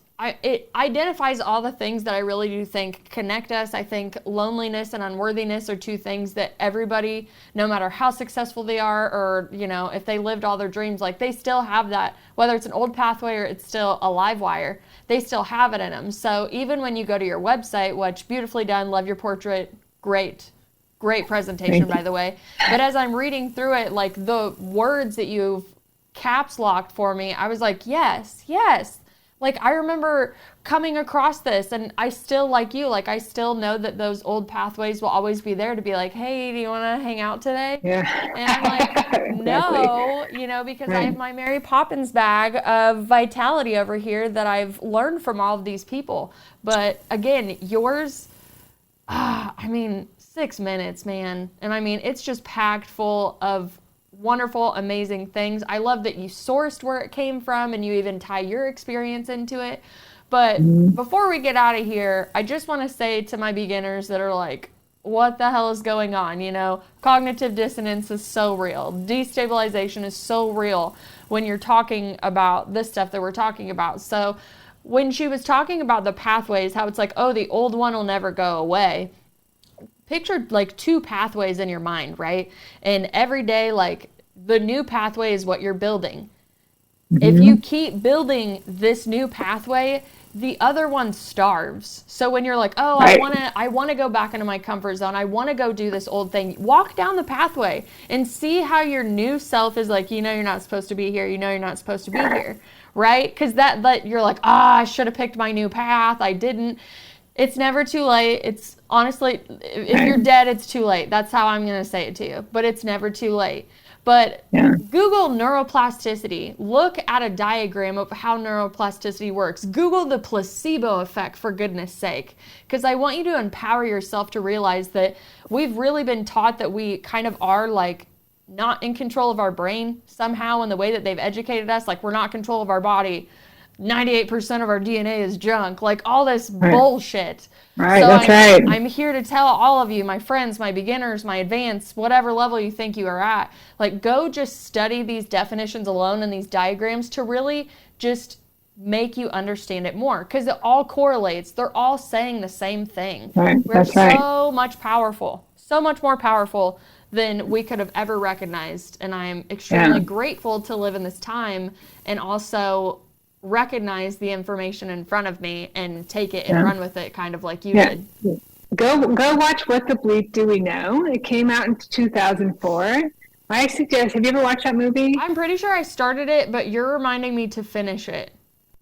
identifies all the things that I really do think connect us. I think loneliness and unworthiness are two things that everybody, no matter how successful they are, or, you know, if they lived all their dreams, like they still have that, whether it's an old pathway or it's still a live wire, they still have it in them. So even when you go to your website, which beautifully done, love your portrait, great presentation, by the way. But as I'm reading through it, like the words that you've caps locked for me, I was like, yes. Like I remember coming across this, and I still, like you, like I still know that those old pathways will always be there to be like, hey, do you want to hang out today? Yeah. And I'm like, Exactly. no, you know, because I have my Mary Poppins bag of vitality over here that I've learned from all of these people. But again, yours, I mean, 6 minutes, man. And I mean, it's just packed full of wonderful, amazing things. I love that you sourced where it came from and you even tie your experience into it. But before we get out of here, I just want to say to my beginners that are like, what the hell is going on? You know, cognitive dissonance is so real. Destabilization is so real when you're talking about this stuff that we're talking about. So when she was talking about the pathways, how it's like, oh, the old one will never go away. Picture like 2 pathways in your mind, right? And every day, like the new pathway is what you're building. If you keep building this new pathway, the other one starves. So when you're like, oh, I want to go back into my comfort zone, I want to go do this old thing, walk down the pathway and see how your new self is like, you know, you're not supposed to be here. You know, you're not supposed to be here, right? Because that you're like, I should have picked my new path. I didn't. It's never too late. It's honestly, if you're dead, it's too late. That's how I'm going to say it to you. But it's never too late. But Google neuroplasticity. Look at a diagram of how neuroplasticity works. Google the placebo effect, for goodness sake. Because I want you to empower yourself to realize that we've really been taught that we kind of are like not in control of our brain somehow in the way that they've educated us. Like we're not in control of our body. 98% of our DNA is junk, like all this bullshit. Right, so that's right. I'm here to tell all of you, my friends, my beginners, my advanced, whatever level you think you are at, like go just study these definitions alone and these diagrams to really just make you understand it more, because it all correlates. They're all saying the same thing. Right, We're so much powerful, so much more powerful than we could have ever recognized. And I'm extremely grateful to live in this time and also recognize the information in front of me and take it and run with it, kind of like you did. Go watch What the Bleep Do We Know? It came out in 2004. I suggest, have you ever watched that movie? I'm pretty sure I started it, but you're reminding me to finish it.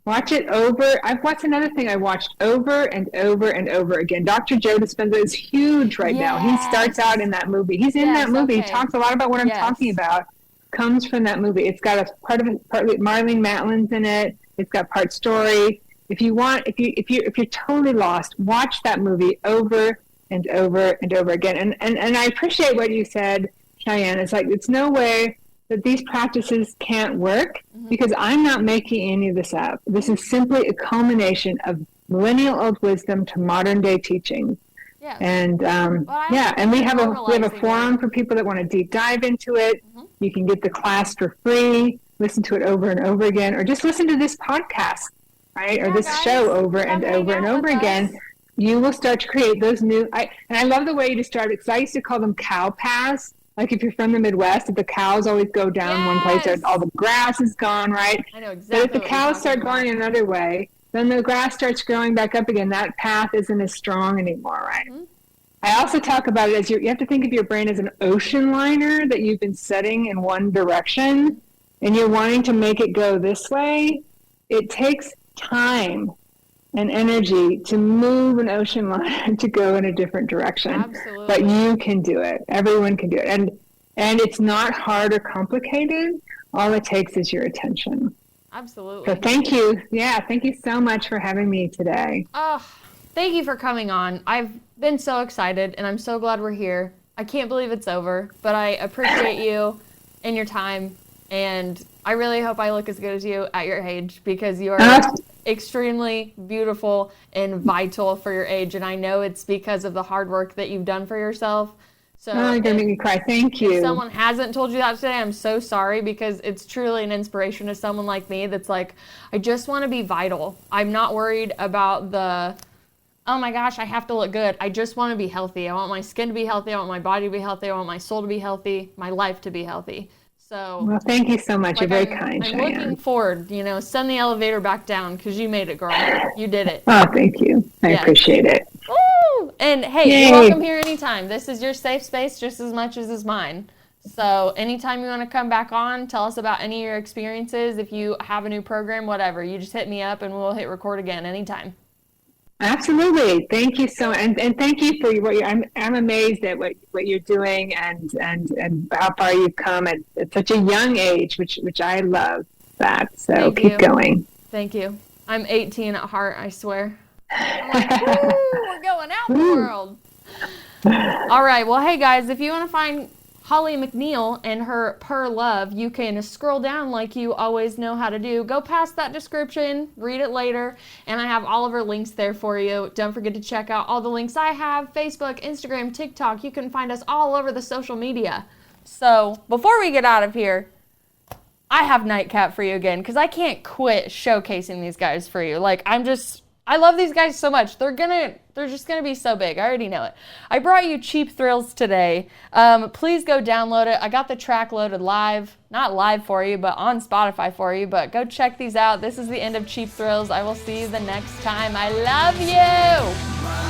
Watch it over. What's another thing I watched over and over and over again? Dr. Joe Dispenza is huge right now. He starts out in that movie. He's in that movie. He talks a lot about what I'm talking about. Comes from that movie. It's got a partly Marlene Matlin's in it. It's got part story. If you're totally lost, watch that movie over and over and over again. And I appreciate what you said, Cheyenne. It's like, it's no way that these practices can't work, because I'm not making any of this up. This is simply a culmination of millennial old wisdom to modern day teaching. Yeah. And and we have a forum for people that want to deep dive into it. You can get the class for free, listen to it over and over again, or just listen to this podcast, right? Or this show over and over and over again. You will start to create those new. And I love the way you described it, because I used to call them cow paths. Like if you're from the Midwest, if the cows always go down one place, or all the grass is gone, right? I know exactly. But if the cows start going another way, then the grass starts growing back up again. That path isn't as strong anymore, right? I also talk about it as you have to think of your brain as an ocean liner that you've been setting in one direction, and you're wanting to make it go this way. It takes time and energy to move an ocean liner to go in a different direction. Absolutely. But you can do it. Everyone can do it. And it's not hard or complicated. All it takes is your attention. Absolutely. So thank you. Yeah, thank you so much for having me today. Oh, thank you for coming on. I've been so excited, and I'm so glad we're here. I can't believe it's over, but I appreciate you and your time, and I really hope I look as good as you at your age, because you are extremely beautiful and vital for your age, and I know it's because of the hard work that you've done for yourself. So oh, you're going to make me cry. Thank you. If someone hasn't told you that today, I'm so sorry, because it's truly an inspiration to someone like me that's like, I just want to be vital. I'm not worried about the, oh my gosh, I have to look good. I just want to be healthy. I want my skin to be healthy. I want my body to be healthy. I want my soul to be healthy, my life to be healthy. So, well, thank you so much. like, You're very kind, I'm Cheyenne. looking forward, send the elevator back down, because you made it, girl. You did it. Oh, thank you. I appreciate it. Woo! And hey, Yay. You're welcome here anytime. This is your safe space just as much as is mine. So anytime you want to come back on, tell us about any of your experiences. If you have a new program, whatever, you just hit me up and we'll hit record again anytime. Absolutely. Thank you so much. And thank you for what I'm amazed at what you're doing and how far you've come at such a young age, which I love that. So keep going. Thank you. I'm 18 at heart, I swear. I'm like, woo, we're going out in the world. All right. Well, hey guys, if you want to find Holly McNeill and her P.E.R.L.O.V.E, you can scroll down like you always know how to do. Go past that description, read it later, and I have all of her links there for you. Don't forget to check out all the links I have, Facebook, Instagram, TikTok. You can find us all over the social media. So before we get out of here, I have Nightcap for you again, because I can't quit showcasing these guys for you. Like, I love these guys so much. They're just gonna be so big. I already know it. I brought you Cheap Thrills today. Please go download it. I got the track loaded live, not live for you, but on Spotify for you. But go check these out. This is the end of Cheap Thrills. I will see you the next time. I love you.